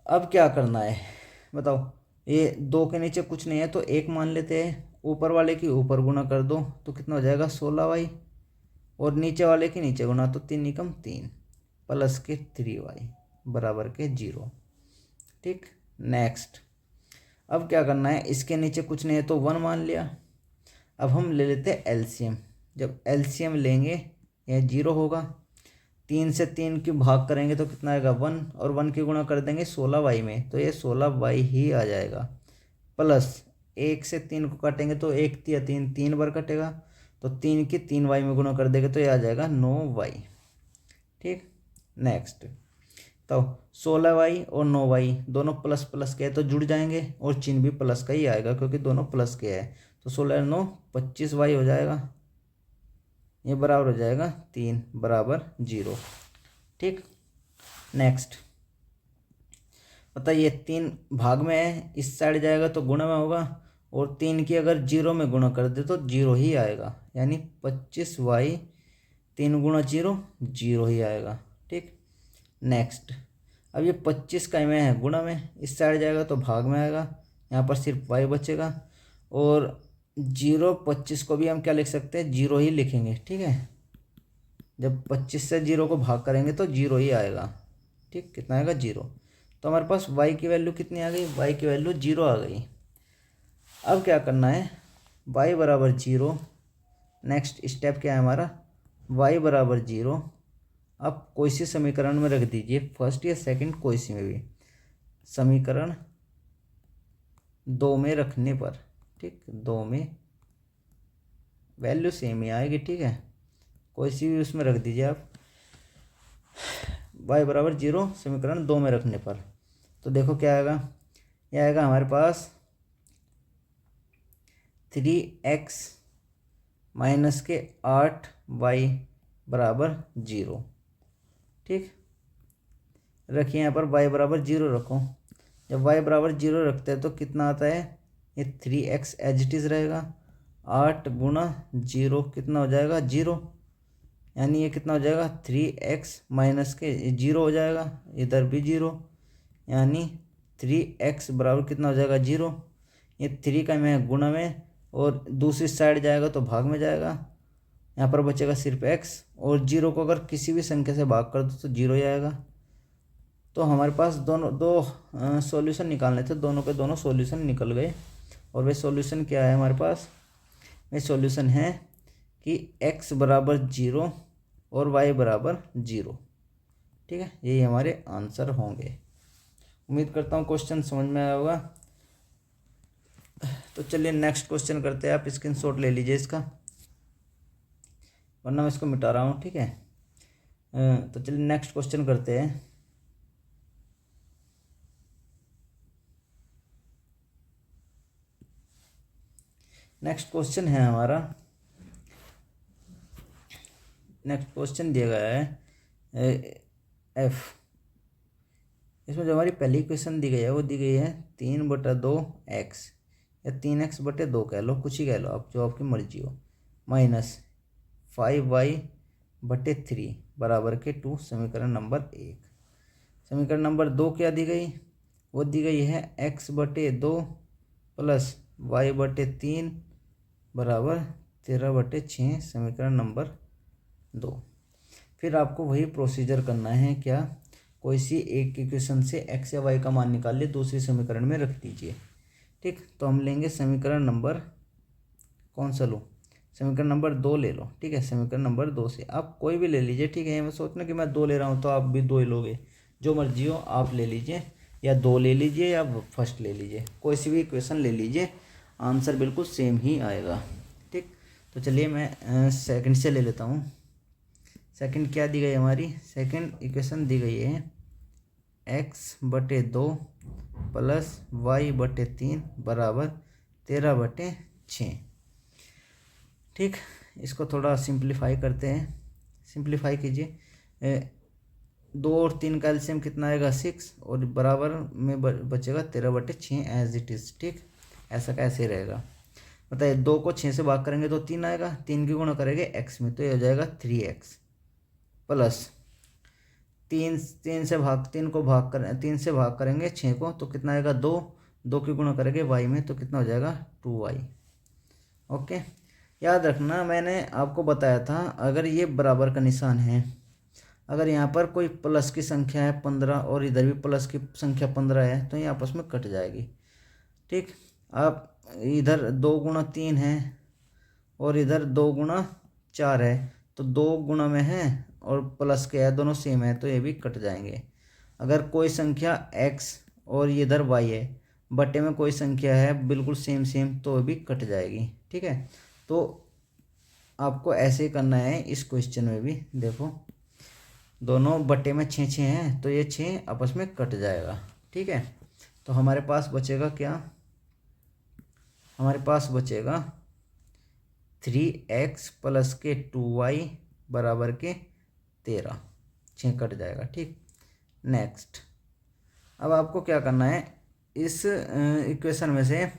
अब क्या करना है बताओ, ये 2 के नीचे कुछ नहीं है तो 1 मान लेते हैं, ऊपर वाले की ऊपर गुणा कर दो तो कितना हो जाएगा 16y, और नीचे वाले की नीचे गुणा तो 3 निकम 3 प्लस के 3y बराबर के 0। ठीक, नेक्स्ट, अब क्या करना है, इसके नीचे कुछ नहीं है तो 1 मान लिया। अब हम ले लेते हैं एलसीएम, जब एलसीएम लेंगे यह 0 होगा, 3 से 3 की भाग करेंगे तो कितना आएगा 1, और 1 की गुणा कर देंगे 16y में तो ये 16y ही आ जाएगा, प्लस 1 से 3 को काटेंगे तो 1 या 3 3 बार कटेगा, तो 3 की 3y में गुणा कर देंगे तो ये आ जाएगा 9y। ठीक, नेक्स्ट, तो 16y और 9y दोनों प्लस प्लस के हैं तो जुड़ जाएंगे, और चिन्ह भी प्लस का ही आएगा क्योंकि दोनों प्लस के हैं, तो 16 9 25y हो जाएगा, ये बराबर हो जाएगा 3 बराबर 0। ठीक, नेक्स्ट, बताइए 3 भाग में है, इस साइड जाएगा तो गुणा में होगा, और 3 की अगर 0 में गुणा कर दे तो 0 ही आएगा, यानी 25y 3 गुणा 0 0 ही आएगा। ठीक, नेक्स्ट, अब ये 25 का में है गुणा में, इस साइड जाएगा तो भाग में आएगा, यहाँ पर सिर्फ y बचेगा, और 0 25 को भी हम क्या लिख सकते हैं 0 ही लिखेंगे। ठीक है, जब 25 से 0 को भाग करेंगे तो 0 ही आएगा। ठीक, कितना आएगा 0, तो हमारे पास y की वैल्यू कितनी आ गई, y की वैल्यू 0 आ गई। अब क्या करना है, y बराबर 0, नेक्स्ट स्टेप क्या है हमारा, y बराबर 0, अब कोई सी समीकरण में रख दीजिए, फर्स्ट या सेकंड कोई सी में भी, समीकरण 2 में रखने पर, ठीक 2 में वैल्यू सेम ही आएगी। ठीक है, कोई सी भी उसमें रख दीजिए आप, y बराबर 0 समीकरण 2 में रखने पर, तो देखो क्या आएगा, यह आएगा हमारे पास 3x माइनस के 8y बराबर 0। ठीक, रखिए यहाँ पर y बराबर 0 रखो, जब y बराबर 0 रखते हैं तो कितना आता है, ये 3x एज इट इज़ रहेगा, 8 गुणा 0 कितना हो जाएगा 0, यानी ये कितना हो जाएगा 3x माइनस के 0 हो जाएगा, इधर भी 0, यानी 3x बराबर कितना हो जाएगा 0, ये 3 का में गुणा में, और दूसरी साइड जाएगा तो भाग में जाएगा, यहाँ पर बचेगा सिर्फ x, और 0 को अगर किसी भी संख्या से भाग कर दो तो 0 ही आएगा। तो हमारे पास दो सॉल्यूशन निकालने थे, दोनों के दोनों सॉल्यूशन निकल गए, और वे सॉल्यूशन क्या है हमारे पास, वे सॉल्यूशन है कि x बराबर 0 और y बराबर 0। ठीक है, यही हमारे आंसर होंगे। उम्मीद करता हूँ क्वेश्चन समझ में आया होगा। तो चलिए नेक्स्ट क्वेश्चन करते हैं, आप स्क्रीनशॉट ले लीजिए इसका, वरना मैं इसको मिटा रहा हूँ। ठीक है, तो चलिए नेक्स्ट क्वेश्चन करते हैं। नेक्स्ट क्वेश्चन है हमारा, नेक्स्ट क्वेश्चन दिया गया है f, इसमें जो हमारी पहली इक्वेशन दी गई है वो दी गई है 3/2x, या 3x/2 कह लो, कुछ ही कह लो आप, जो आपकी मर्जी हो, माइनस 5y/3 बराबर के 2 समीकरण नंबर 1। समीकरण नंबर 2 क्या दी गई, वो दी गई है x/2 प्लस y/3 बराबर 13/6, समीकरण नंबर 2। फिर आपको वही प्रोसीजर करना है, क्या, कोई सी एक इक्वेशन से x या y का मान निकाल लिए, दूसरी समीकरण में रख दीजिए। ठीक, तो हम लेंगे समीकरण नंबर, कौन सा लूँ, समीकरण नंबर 2 ले लो। ठीक है, समीकरण नंबर 2 से आप कोई भी ले लीजिए। ठीक है, ये मैं सोचना कि मैं 2 ले रहा हूँ तो आप भी 2 ही लोगे, जो मर्जी हो आप ले लीजिए, या 2 ले लीजिए या फर्स्ट ले लीजिए, कोई सी भी इक्वेशन ले लीजिए, आंसर बिल्कुल सेम ही आएगा। ठीक, तो चलिए मैं सेकंड से ले लेता हूँ। सेकंड क्या दी गई हमारी, सेकंड इक्वेशन दी गई है x/2 प्लस y/3 बराबर 13/6। ठीक, इसको थोड़ा सिंप्लीफाई करते हैं, सिंप्लीफाई कीजिए। 2 और 3 का एलसीएम कितना आएगा 6, और बराबर में बचेगा 13/6 एज इट इज़। ठीक, ऐसा कैसे रहेगा बताइए, 2 को 6 से भाग करेंगे तो 3 आएगा, 3 की गुणा करेंगे x में तो ये हो जाएगा 3x प्लस 3 से भाग करेंगे 6 को तो कितना आएगा 2, 2 की गुणा करेंगे y में तो कितना हो जाएगा 2y। ओके, याद रखना मैंने आपको बताया था, अगर ये बराबर का निशान है, अगर यहाँ पर कोई प्लस की संख्या है 15 और इधर भी प्लस की संख्या 15 है तो ये आपस में कट जाएगी। ठीक, आप इधर 2 गुणा 3 है और इधर 2 गुणा 4 है, तो 2 गुणा में है और प्लस के है, दोनों सेम है तो ये भी कट जाएंगे। अगर कोई संख्या x और ये इधर y है, बटे में कोई संख्या है बिल्कुल सेम सेम तो भी कट जाएगी। ठीक है, तो आपको ऐसे ही करना है इस क्वेश्चन में भी। देखो दोनों बटे में 6 6 हैं तो ये 6 आपस में कट जाएगा। ठीक है, तो हमारे पास बचेगा क्या, हमारे पास बचेगा 3x प्लस के 2y बराबर के 13, 6 कट जाएगा। ठीक, नेक्स्ट, अब आपको क्या करना है, इस इक्वेशन में से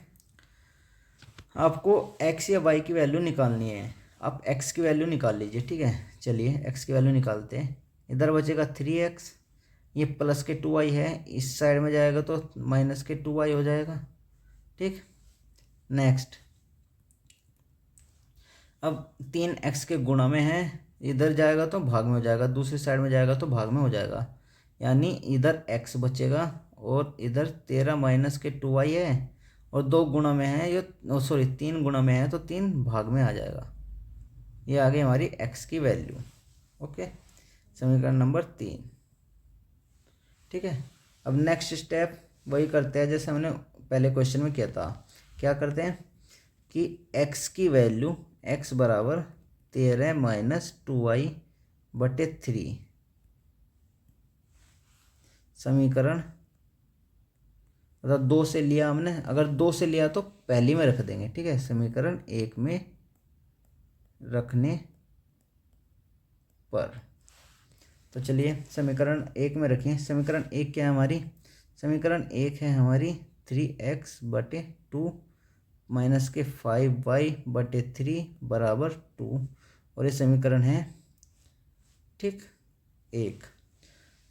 आपको x या y की वैल्यू निकालनी है। आप x की वैल्यू निकाल लीजिए। ठीक है, चलिए x की वैल्यू निकालते हैं। इधर बचेगा 3x, ये प्लस के 2y है, इस साइड में जाएगा तो माइनस के 2y हो जाएगा। ठीक, नेक्स्ट, अब 3x के गुणा में है, इधर जाएगा तो भाग में हो जाएगा, दूसरी साइड में जाएगा तो भाग में हो जाएगा, यानी इधर x बचेगा और इधर 13 माइनस के 2y है, और 2 गुणा में है ये, सॉरी 3 गुणा में है तो 3 भाग में आ जाएगा। ये आ गई हमारी x की वैल्यू। ओके, समीकरण नंबर 3। ठीक है, अब नेक्स्ट स्टेप वही करते हैं जैसे हमने पहले क्वेश्चन में किया था। क्या करते हैं कि x की वैल्यू, x बराबर 13 माइनस 2y बटे 3, समीकरण मतलब 2 से लिया हमने, अगर 2 से लिया तो पहली में रख देंगे। ठीक है, समीकरण 1 में रखने पर, तो चलिए समीकरण 1 में रखिए। समीकरण 1 क्या है हमारी, समीकरण 1 है हमारी 3x बटे 2 माइनस के 5y बटे 3 बराबर 2, और ये समीकरण है। ठीक, 1,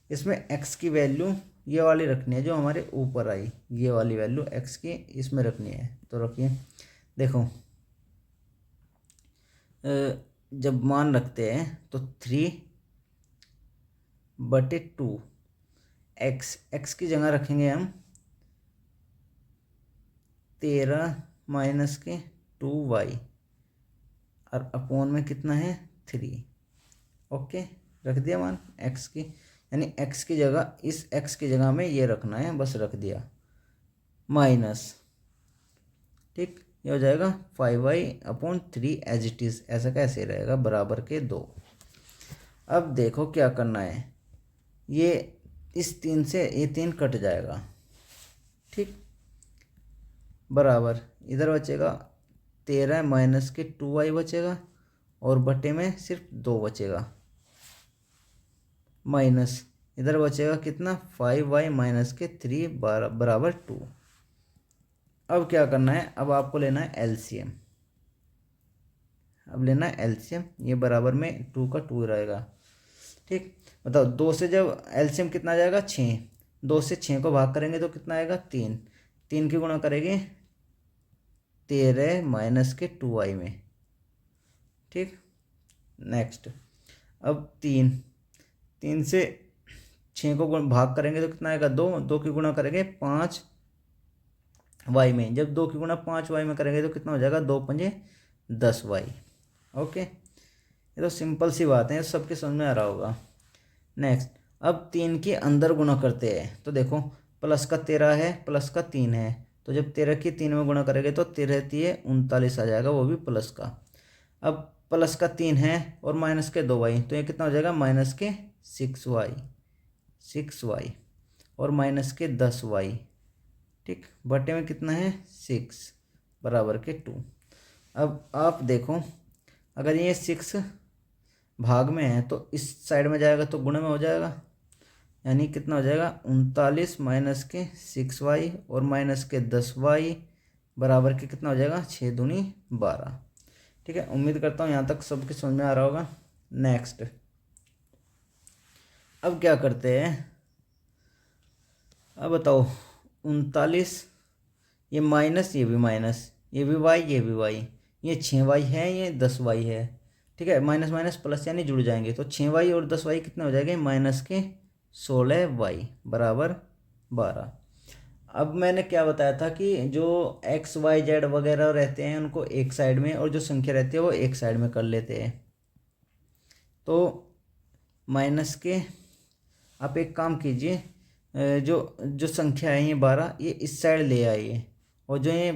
इसमें x की वैल्यू ये वाली रखनी है जो हमारे ऊपर आई, ये वाली वैल्यू x की इसमें रखनी है। तो रखिए, देखो जब मान रखते हैं तो 3 बटे 2 x की जगह रखेंगे हम 13 माइनस के 2y, और अपोन में कितना है 3। ओके, रख दिया मान x की, यानी x की जगह, इस x की जगह में ये रखना है, बस रख दिया, माइनस। ठीक, ये हो जाएगा 5y/3 एज इट इज़, ऐसा कैसे रहेगा, बराबर के 2। अब देखो क्या करना है, ये इस 3 से ये 3 कट जाएगा। ठीक, बराबर इधर बचेगा 13 माइनस के 2y बचेगा, और बटे में सिर्फ 2 बचेगा, माइनस इधर बचेगा कितना 5y माइनस के 3 बराबर 2। अब क्या करना है, अब आपको लेना है एलसीएम। अब लेना है एलसीएम, ये बराबर में 2 का 2 रहेगा। ठीक, बताओ 2 से जब एलसीएम कितना आ जाएगा 6, 2 से 6 को भाग करेंगे तो कितना आएगा 3, 3 की गुणा करेंगे 13 माइनस के 2y में। ठीक, नेक्स्ट अब 3 से 6 को भाग करेंगे तो कितना आएगा 2, 2 की गुणा करेंगे 5y में। जब 2 की गुणा 5y में करेंगे तो कितना हो जाएगा 2 पंजे 10y। ओके, ये तो सिंपल सी बात है, सबके समझ में आ रहा होगा। नेक्स्ट अब 3 के अंदर गुणा करते हैं तो देखो प्लस का 13 है, प्लस का 3 है, तो जब 13 की 3 में गुणा करेंगे तो 13 3 39 आ जाएगा, वो भी प्लस का। अब प्लस का 3 है और माइनस के 2y, तो ये कितना हो जाएगा माइनस के 6y और माइनस के 10y। ठीक, बटे में कितना है 6 बराबर के 2। अब आप देखो अगर ये 6 भाग में है तो इस साइड में जाएगा तो गुणे में हो जाएगा, यानी कितना हो जाएगा 39 माइनस के 6y और माइनस के 10y बराबर के कितना हो जाएगा 6 दूनी 12। ठीक है, उम्मीद करता हूँ यहाँ तक सबके समझ में आ रहा होगा। नेक्स्ट अब क्या करते हैं, अब बताओ 39, ये माइनस, ये भी माइनस, ये भी y, ये भी y, ये 6y है, ये 10y है। ठीक है, माइनस माइनस प्लस यानी जुड़ जाएंगे, तो 6y और 10y कितने हो जाएंगे माइनस के 16y बराबर 12। अब मैंने क्या बताया था कि जो x y z वगैरह रहते हैं उनको एक साइड में, और जो संख्या रहती है वो एक साइड में कर लेते हैं। तो माइनस के आप एक काम कीजिए, जो जो संख्या है ये 12, ये इस साइड ले आइए, और जो ये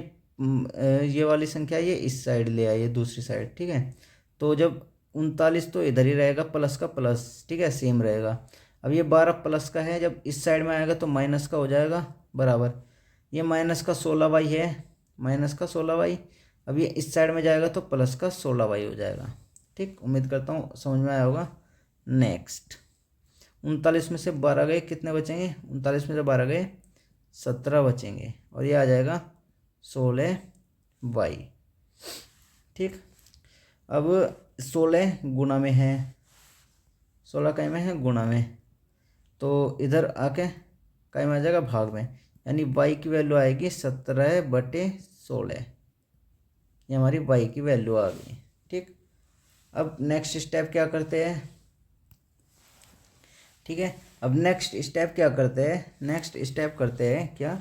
वाली संख्या ये इस साइड ले आइए दूसरी साइड। ठीक है, तो जब 39 तो इधर ही रहेगा, प्लस का प्लस, ठीक है सेम रहेगा। अब ये 12 प्लस का है, जब इस साइड में आएगा तो माइनस का हो जाएगा बराबर, ये माइनस का 16y है, माइनस का 16y। अब ये इस साइड में जाएगा तो प्लस का 16y हो जाएगा। ठीक, उम्मीद करता हूँ समझ में आया होगा। नेक्स्ट 39 में से 12 गए, कितने बचेंगे 39 में से 12 गए 17 बचेंगे, और ये आ जाएगा 16y। ठीक, अब 16 गुणा में है, 16 कई में है गुणा में, तो इधर आके कई में आ जाएगा भाग में, यानी y की वैल्यू आएगी 17/16, ये हमारी y की वैल्यू आ गई। ठीक, अब नेक्स्ट स्टेप क्या करते हैं, ठीक है, अब नेक्स्ट स्टेप क्या करते हैं, नेक्स्ट स्टेप करते हैं क्या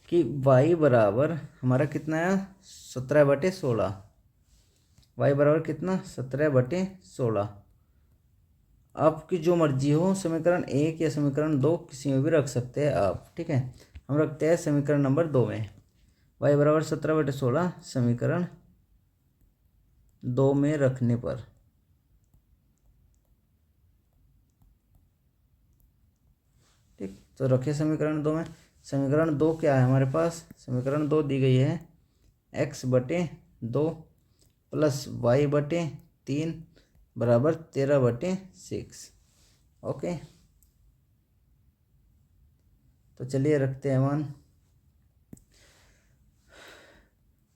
कि y बराबर हमारा कितना है 17/16, y बराबर कितना 17/16। आपकी जो मर्जी हो, समीकरण 1 या समीकरण 2 किसी में भी रख सकते हैं आप। ठीक है, हम रखते हैं समीकरण नंबर 2 में, y बराबर 17/16 समीकरण 2 में रखने पर। ठीक, तो रखिए समीकरण 2 में। समीकरण 2 क्या है हमारे पास, समीकरण 2 दी गई है x/2 प्लस y/3 बराबर 13/6। ओके, तो चलिए रखते हैं मान,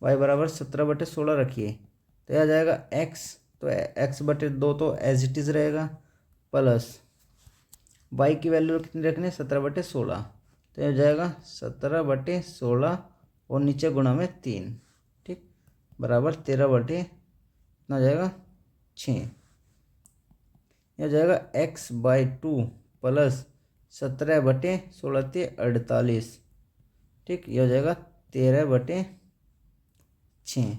y बराबर 17/16 रखिए, तो यह आ जाएगा x, तो x/2 तो एज इट इज़ रहेगा, प्लस y की वैल्यू कितनी रखनी है 17/16, तो यह हो जाएगा 17/16 और नीचे गुणा में 3। ठीक, बराबर 13/कितना हो जाएगा 6, यह हो जाएगा x/2 प्लस 17/16 × 48। ठीक, यह हो जाएगा 13/6।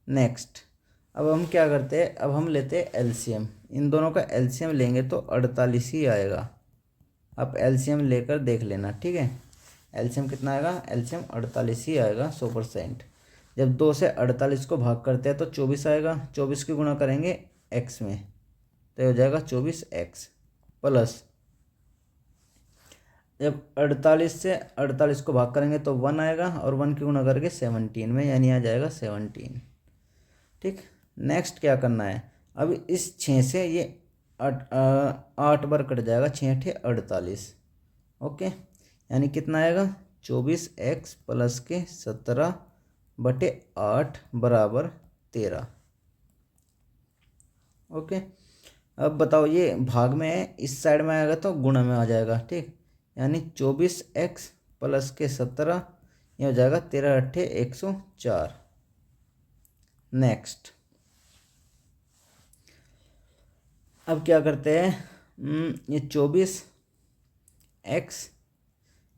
नेक्स्ट अब हम क्या करते हैं, अब हम लेते हैं एलसीएम, इन दोनों का एलसीएम लेंगे तो 48 ही आएगा। आप एलसीएम लेकर देख लेना। ठीक है, एलसीएम कितना आएगा, एलसीएम 48 ही आएगा 100%। जब 2 से 48 को भाग करते हैं तो 24 आएगा, 24 की गुणा करेंगे x में, तो हो जाएगा 24x, प्लस जब 48 से 48 को भाग करेंगे तो 1 आएगा, और 1 की गुणा करके 17 में, यानी आ जाएगा 17। ठीक, नेक्स्ट क्या करना है, अब इस 6 से ये 8 बार कट जाएगा, 6 × 8 = 48। ओके, यानी कितना आएगा 24x प्लस के 17/8 बराबर 13। ओके, अब बताओ, ये भाग में है, इस साइड में आएगा तो गुणा में आ जाएगा, ठीक। यानी 24x प्लस के 17, ये हो जाएगा 13 अट्ठे 104। नेक्स्ट, अब क्या करते हैं, ये 24x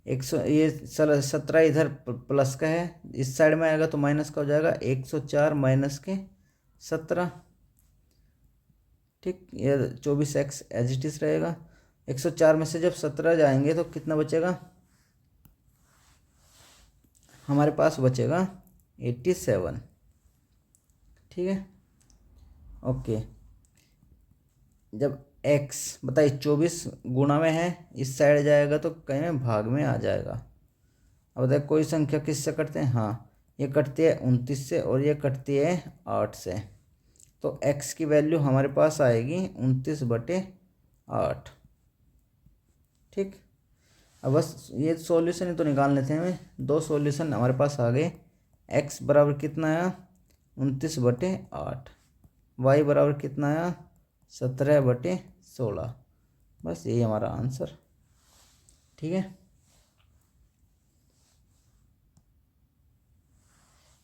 100, ये 17 इधर प्लस का है, इस साइड में आएगा तो माइनस का हो जाएगा, 104 माइनस के 17, ठीक। ये 24x एज इट इज रहेगा। 104 में से जब 17 जाएंगे तो कितना बचेगा, हमारे पास बचेगा 87, ठीक है। ओके, जब x बताइए 24 गुणा में है, इस साइड जाएगा तो कहीं में भाग में आ जाएगा। अब बताइए कोई संख्या किससे कटते हैं, हाँ ये कटती है 29 से और ये कटती है 8 से, तो x की वैल्यू हमारे पास आएगी 29/8, ठीक। अब बस ये सॉल्यूशन ही तो निकाल लेते हैं हमें, दो सॉल्यूशन हमारे पास आ गए। x बराबर कितना आया 29/8, y बराबर कितना आया 17/16, बस यही हमारा आंसर, ठीक है।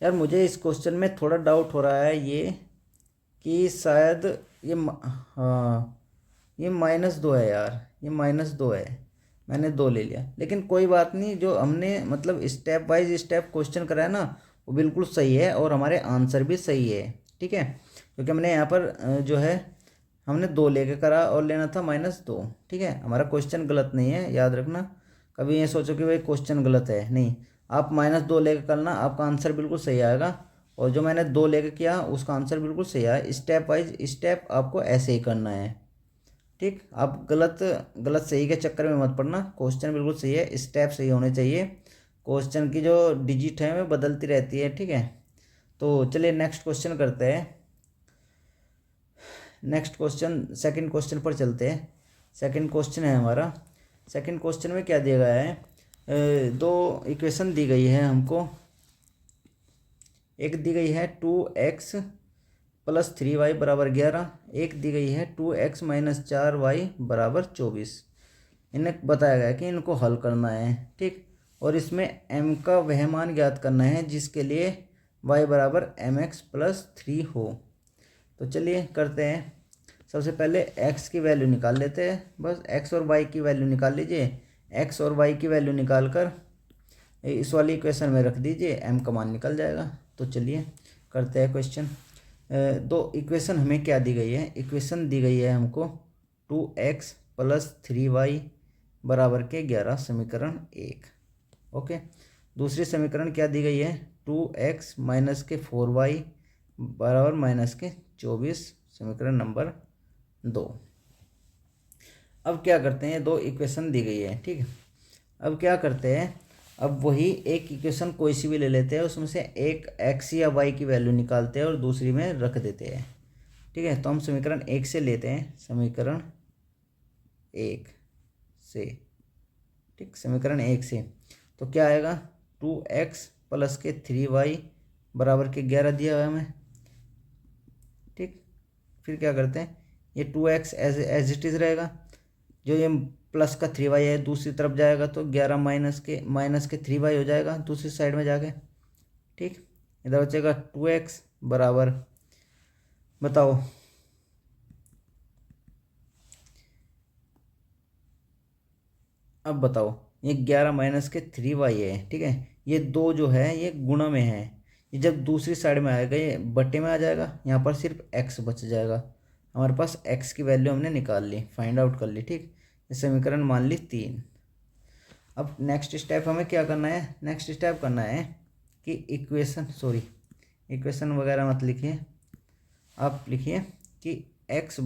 यार मुझे इस क्वेश्चन में थोड़ा डाउट हो रहा है ये कि शायद ये हाँ ये -2 है यार, ये -2 है, मैंने 2 ले लिया, लेकिन कोई बात नहीं, जो हमने मतलब स्टेप बाय स्टेप क्वेश्चन कराया ना वो बिल्कुल सही है और हमारे आंसर भी सही है, ठीक है। क्योंकि हमने यहाँ पर जो है हमने 2 लेके करा और लेना था -2, ठीक है। हमारा क्वेश्चन गलत नहीं है, याद रखना, कभी ये सोचो कि भाई क्वेश्चन गलत है, नहीं, आप -2 लेके करना, आपका आंसर बिल्कुल सही आएगा। और जो मैंने 2 लेके किया उसका आंसर बिल्कुल सही आया। स्टेप वाइज स्टेप आपको ऐसे ही करना है, ठीक। आप गलत गलत सही के चक्कर में मत पड़ना, क्वेश्चन बिल्कुल सही है, स्टेप सही होने चाहिए, क्वेश्चन की जो डिजिट है वो बदलती रहती है, ठीक है। तो चलिए नेक्स्ट क्वेश्चन करते हैं। नेक्स्ट क्वेश्चन, सेकंड क्वेश्चन पर चलते हैं। सेकंड क्वेश्चन है हमारा, सेकंड क्वेश्चन में क्या दिया गया है, 2 इक्वेशन दी गई है हमको। एक दी गई है 2x + 3y = 11, एक दी गई है 2x - 4y = 24। इन्हें बताया गया है कि इनको हल करना है, ठीक। और इसमें m का वह मान ज्ञात करना है जिसके लिए y = mx + 3 हो। तो चलिए करते हैं। सबसे पहले x की वैल्यू निकाल लेते हैं, बस x और y की वैल्यू निकाल लीजिए। x और y की वैल्यू निकाल कर इस वाली इक्वेशन में रख दीजिए, m का मान निकल जाएगा। तो चलिए करते हैं क्वेश्चन। 2 इक्वेशन हमें क्या दी गई है, इक्वेशन दी गई है हमको 2x + 3y = 11, समीकरण 1। ओके, दूसरी समीकरण क्या दी गई है, 2x - 4y = -24, समीकरण नंबर 2। अब क्या करते हैं, 2 इक्वेशन दी गई है, ठीक है। अब क्या करते हैं, अब वही एक इक्वेशन कोई सी भी ले लेते हैं, उसमें से एक x या y की वैल्यू निकालते हैं और दूसरी में रख देते हैं, ठीक है। तो हम समीकरण 1 से लेते हैं, समीकरण 1 से, ठीक, समीकरण 1 से। तो क्या आएगा, 2x + 3y = 11 दिया हुआ है हमें, ठीक। फिर क्या करते हैं, ये 2x एज इट इज़ रहेगा, जो ये प्लस का 3y है दूसरी तरफ जाएगा तो 11 - के 3y हो जाएगा दूसरी साइड में जाके, ठीक। इधर बचेगा 2x बराबर, बताओ अब बताओ, ये 11 - के 3y है, ठीक है। ये 2 जो है ये गुणा में है, ये जब दूसरी साइड में आएगा ये बट्टे में आ जाएगा, यहाँ पर सिर्फ x बच जाएगा। हमारे पास x की वैल्यू हमने निकाल ली, फाइंड आउट कर ली, ठीक। समीकरण मान ली 3। अब नेक्स्ट स्टेप हमें क्या करना है, नेक्स्ट स्टेप करना है कि इक्वेशन वगैरह मत लिखिए, आप लिखिए कि x =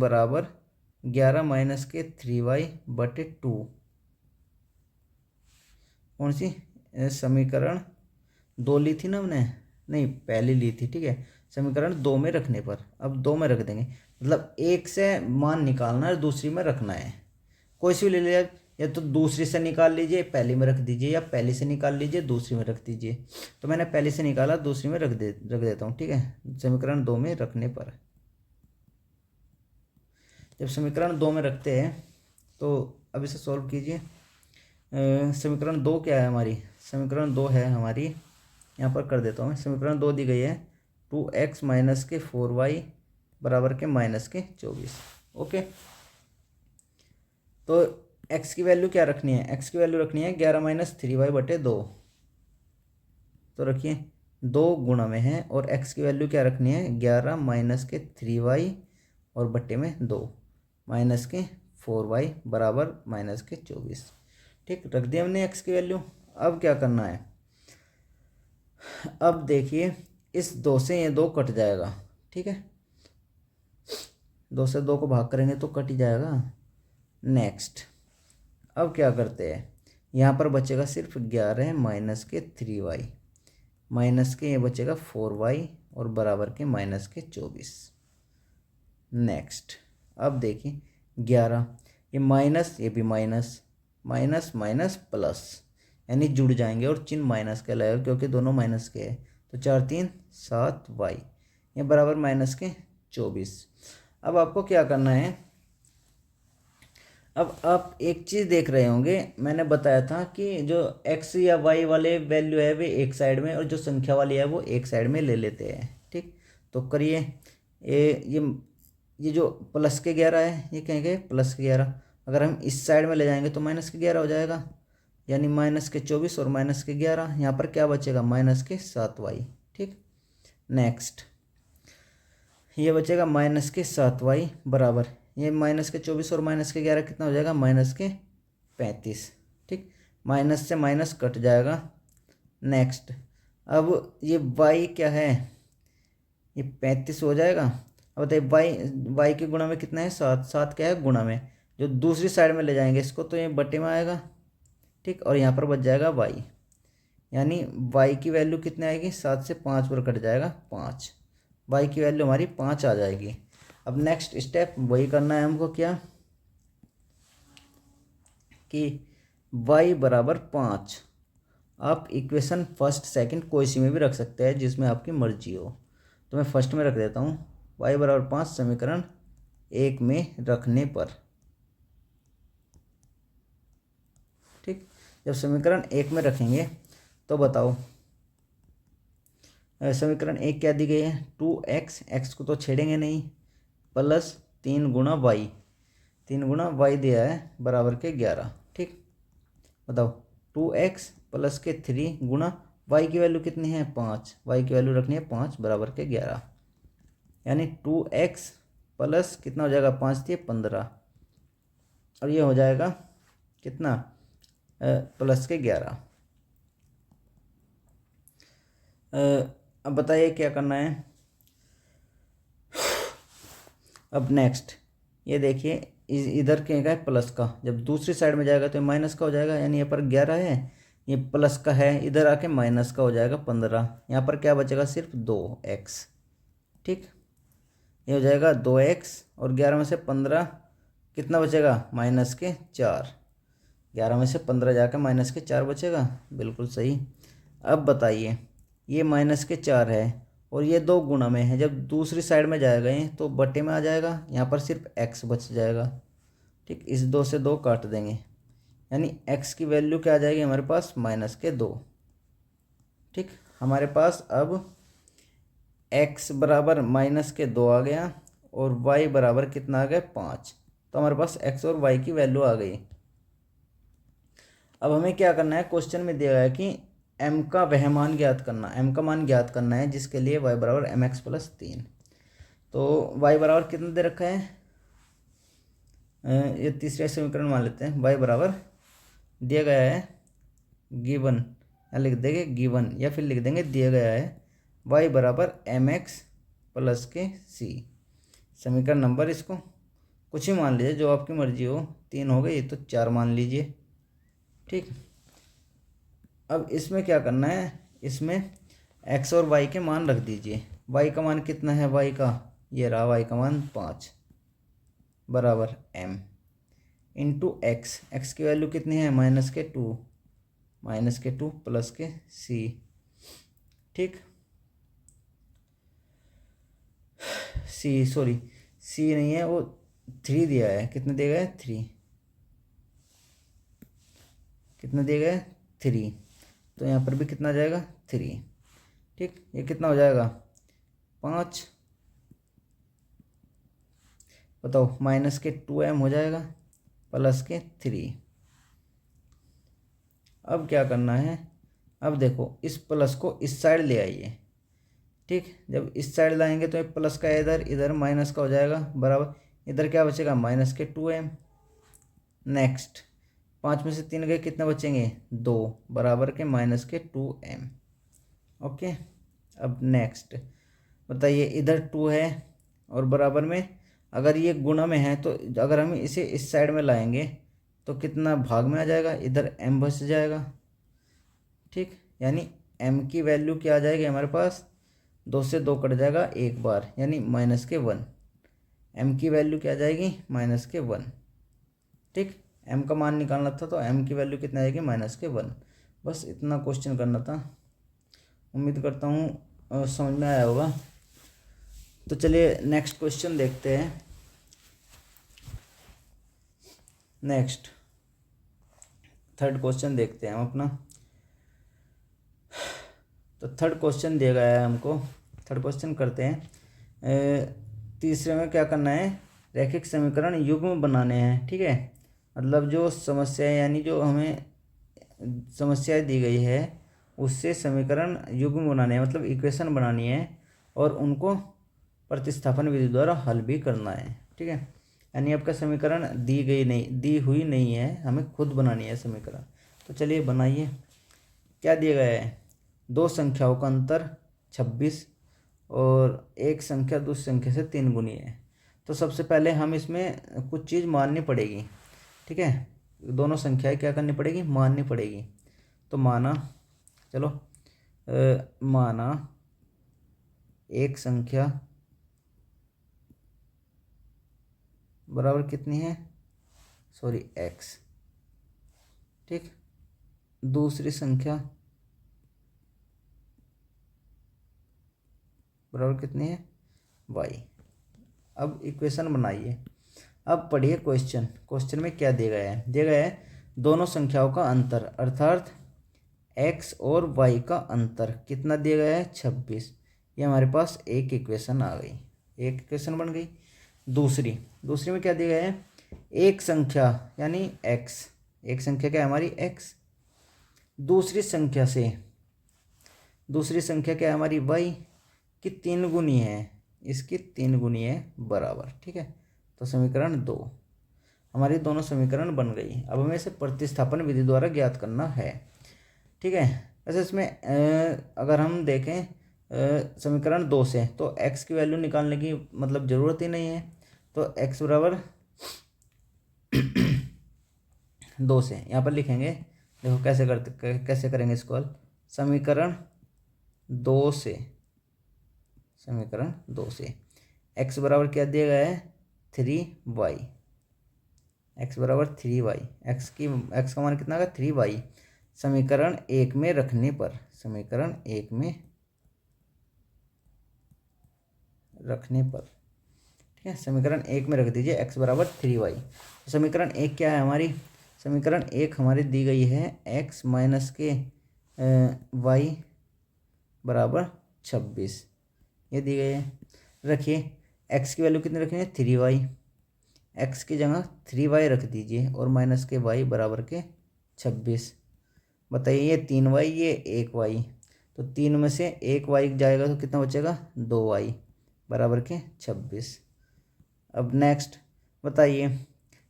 11 - के 3y/2, कौन सी समीकरण 2 ली थी ना हमने, नहीं पहली ली थी, ठीक है। समीकरण 2 में रखने पर, अब 2 में रख देंगे, मतलब एक से मान निकालना है दूसरी में रखना है, कोई सी भी ले लिया, या तो दूसरी से निकाल लीजिए पहली में रख दीजिए, या पहली से निकाल लीजिए दूसरी में रख दीजिए। तो मैंने पहली से निकाला, दूसरी में रख देता हूँ, ठीक है, समीकरण 2 में रखने पर। जब समीकरण 2 में रखते हैं तो अब इसे सॉल्व कीजिए। समीकरण 2 क्या है हमारी, समीकरण 2 है हमारी, यहाँ पर कर देता हूँ मैं। समीकरण 2 दी गई है 2x माइनस के 4y बराबर के माइनस के 24। ओके, तो x की वैल्यू क्या रखनी है, x की वैल्यू रखनी है 11 माइनस 3y बटे 2। तो रखिए 2 गुणा में है और x की वैल्यू क्या रखनी है 11 माइनस के 3y और बट्टे में 2 माइनस के 4y बराबर माइनस के 24। ठीक, रख दिया हमने x की वैल्यू। अब क्या करना है, अब देखिए इस 2 से ये 2 कट जाएगा। ठीक है, 2 से 2 को भाग करेंगे तो कट ही जाएगा। नेक्स्ट, अब क्या करते हैं, यहाँ पर बचेगा सिर्फ 11 माइनस के 3y माइनस के ये बचेगा 4y और बराबर के माइनस के 24। नेक्स्ट, अब देखिए 11 ये माइनस, ये भी माइनस, माइनस माइनस प्लस, यानी जुड़ जाएंगे और चिन्ह माइनस का लगेगा क्योंकि दोनों माइनस के हैं। तो 4 3 7y ये बराबर माइनस के 24। अब आपको क्या करना है, अब आप एक चीज़ देख रहे होंगे, मैंने बताया था कि जो x या y वाले वैल्यू है वे एक साइड में और जो संख्या वाली है वो एक साइड में ले लेते हैं। ठीक, तो करिए ये जो प्लस के 11 है ये कहेंगे प्लस के 11, अगर हम इस साइड में ले जाएंगे तो माइनस के 11 हो जाएगा, यानी माइनस के 24 और माइनस के 11, यहाँ पर क्या बचेगा माइनस के 7y। ठीक, नेक्स्ट ये बचेगा माइनस के 7y बराबर ये माइनस के 24 और माइनस के 11 कितना हो जाएगा माइनस के 35। ठीक, माइनस से माइनस कट जाएगा। नेक्स्ट, अब ये y क्या है, ये 35 हो जाएगा। अब बताइए y के गुणा में कितना है 7, 7 क्या है गुणा में, जो दूसरी साइड में ले जाएंगे इसको तो ये बटे में आएगा। ठीक, और यहाँ पर बच जाएगा y, यानी y की वैल्यू कितनी आएगी 7 से 5 पर कट जाएगा 5, y की वैल्यू हमारी 5 आ जाएगी। अब नेक्स्ट स्टेप वही करना है हमको, क्या कि y बराबर 5, आप इक्वेशन फर्स्ट सेकंड कोई सी में भी रख सकते हैं जिसमें आपकी मर्जी हो। तो मैं फर्स्ट में रख देता हूँ y बराबर 5 समीकरण 1 में रखने पर। ठीक, जब समीकरण 1 में रखेंगे तो बताओ समीकरण 1 क्या दी गई है 2x, x को तो छेड़ेंगे नहीं, प्लस 3 गुणा y, 3 गुणा y दिया है बराबर के 11। ठीक, बताओ 2x प्लस के 3 गुणा y की वैल्यू कितनी है 5, y की वैल्यू रखनी है 5 बराबर के 11, यानी 2x प्लस कितना हो जाएगा 5 थी 15 और ये हो जाएगा कितना प्लस के 11। अब बताइए क्या करना है। अब नेक्स्ट ये देखिए इधर क्या है प्लस का, जब दूसरी साइड में जाएगा तो माइनस का हो जाएगा, यानी यहाँ पर 11 है ये प्लस का है, इधर आके माइनस का हो जाएगा 15, यहाँ पर क्या बचेगा सिर्फ 2x। ठीक, ये हो जाएगा 2x और 11 में से 15 कितना बचेगा माइनस के 4, 11 में से 15 जाकर माइनस के 4 बचेगा, बिल्कुल सही। अब बताइए ये माइनस के 4 है और ये 2 गुणा में है, जब दूसरी साइड में जाएगा ये तो बटे में आ जाएगा, यहाँ पर सिर्फ x बच जाएगा। ठीक, इस 2 से 2 काट देंगे, यानी x की वैल्यू क्या आ जाएगी हमारे पास माइनस के 2। ठीक, हमारे पास अब x बराबर माइनस के 2 आ गया और y बराबर कितना आ गया 5, तो हमारे पास x और y की वैल्यू आ गई। अब हमें क्या करना है, क्वेश्चन में दिया गया है कि m का वह मान ज्ञात करना, m का मान ज्ञात करना है जिसके लिए y बराबर mx प्लस 3। तो y बराबर कितना दे रखा है, ये तीसरा समीकरण मान लेते हैं, y बराबर दिया गया है गिवन, या लिख देंगे गिवन या फिर लिख देंगे दिया गया है y बराबर mx प्लस के c। समीकरण नंबर इसको कुछ ही मान लीजिए, जो आपकी मर्जी हो, 3 हो गई तो 4 मान लीजिए। ठीक, अब इसमें क्या करना है, इसमें x और y के मान रख दीजिए। y का मान कितना है, y का ये रहा, y का मान 5 बराबर m इंटू एक्स, एक्स की वैल्यू कितनी है माइनस के 2 प्लस के c। ठीक, c नहीं है वो 3 दिया है, कितना दिया है 3, कितना दिया है 3, तो यहाँ पर भी कितना आ जाएगा 3। ठीक, ये कितना हो जाएगा 5, बताओ माइनस के 2m हो जाएगा प्लस के 3। अब क्या करना है, अब देखो इस प्लस को इस साइड ले आइए। ठीक, जब इस साइड लाएंगे तो ये प्लस का इधर, इधर माइनस का हो जाएगा बराबर, इधर क्या बचेगा माइनस के 2m। नेक्स्ट 5 में से 3 गए, कितने बचेंगे 2 बराबर के माइनस के 2m। ओके, अब नेक्स्ट बताइए, इधर 2 है और बराबर में, अगर ये गुणा में है तो अगर हम इसे इस साइड में लाएंगे तो कितना भाग में आ जाएगा, इधर m बच जाएगा। ठीक, यानी m की वैल्यू क्या आ जाएगी हमारे पास, 2 से 2 कट जाएगा एक बार, यानी माइनस के 1। m की वैल्यू क्या आ जाएगी माइनस के 1। ठीक, m का मान निकालना था तो m की वैल्यू कितना आएगी माइनस के 1। बस इतना क्वेश्चन करना था, उम्मीद करता हूँ समझ में आया होगा। तो चलिए नेक्स्ट क्वेश्चन देखते हैं। नेक्स्ट थर्ड क्वेश्चन देखते हैं हम अपना। तो थर्ड क्वेश्चन दिया गया है हमको, थर्ड क्वेश्चन करते हैं। तीसरे में क्या करना है, रैखिक समीकरण युग्म बनाने हैं। ठीक है, मतलब जो समस्या यानी जो हमें समस्याएं दी गई है उससे समीकरण युग्म बनाने हैं, मतलब इक्वेशन बनानी है और उनको प्रतिस्थापन विधि द्वारा हल भी करना है। ठीक है, यानी आपका समीकरण दी हुई नहीं है, हमें खुद बनानी है समीकरण। तो चलिए बनाइए। क्या दिया गया है, दो संख्याओं का अंतर 26 और एक संख्या दूसरी संख्या से 3 गुनी है। तो सबसे पहले हम इसमें कुछ चीज़ माननी पड़ेगी। ठीक है, दोनों संख्याएं क्या करनी पड़ेगी, माननी पड़ेगी। तो माना, चलो माना एक संख्या बराबर कितनी है, सॉरी x। ठीक, दूसरी संख्या बराबर कितनी है y। अब इक्वेशन बनाइए। अब पढ़िए क्वेश्चन, क्वेश्चन में क्या दिया गया है, दिया गया है दोनों संख्याओं का अंतर अर्थात x और y का अंतर कितना दिया गया है 26। ये हमारे पास एक इक्वेशन आ गई, एक इक्वेशन बन गई। दूसरी में क्या दिया गया है, एक संख्या यानी x, एक संख्या क्या है हमारी x, दूसरी संख्या क्या है हमारी y की 3 गुनी है, इसकी 3 गुनी है बराबर। ठीक है, तो समीकरण 2, हमारी दोनों समीकरण बन गई। अब हमें इसे प्रतिस्थापन विधि द्वारा ज्ञात करना है। ठीक है, वैसे इसमें अगर हम देखें समीकरण 2 से तो x की वैल्यू निकालने की मतलब ज़रूरत ही नहीं है। तो x बराबर 2 से यहाँ पर लिखेंगे, देखो कैसे करेंगे इसको हल। समीकरण 2 से x बराबर क्या दिया गया है 3y, x बराबर 3y, x का मान कितना आएगा 3y। समीकरण 1 में रखने पर, ठीक है, समीकरण 1 में रख दीजिए x बराबर 3y। समीकरण 1 क्या है हमारी, समीकरण 1 हमारी दी गई है x माइनस के y बराबर 26, ये दी गई है। रखिए x की वैल्यू कितनी रखनी है 3y, x की जगह 3y रख दीजिए और माइनस के y बराबर के 26। बताइए ये 3y ये 1y, तो 3 में से 1y जाएगा तो कितना बचेगा 2y बराबर के 26। अब नेक्स्ट बताइए,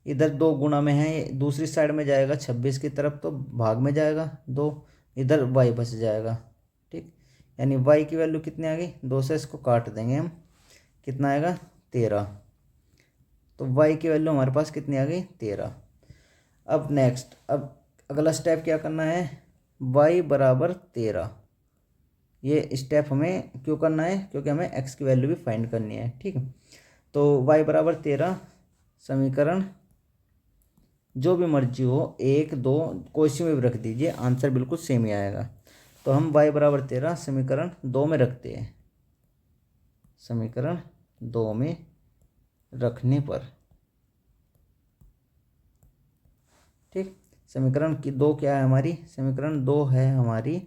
इधर 2 गुणा में है, दूसरी साइड में जाएगा 26 की तरफ तो भाग में जाएगा 2, इधर y बच जाएगा। ठीक, यानी y की वैल्यू कितनी आ गई, 2 से इसको काट देंगे हम, कितना आएगा 13। तो y की वैल्यू हमारे पास कितनी आ गई 13। अब नेक्स्ट, अब अगला स्टेप क्या करना है, y बराबर 13। ये स्टेप हमें क्यों करना है, क्योंकि हमें x की वैल्यू भी फाइंड करनी है। ठीक, तो y बराबर 13 समीकरण जो भी मर्जी हो 1 2 कोई सी में भी रख दीजिए, आंसर बिल्कुल सेम ही आएगा। तो हम y बराबर 13 समीकरण 2 में रखते हैं, समीकरण 2 में रखने पर ठीक, समीकरण की 2 क्या है हमारी, समीकरण 2 है हमारी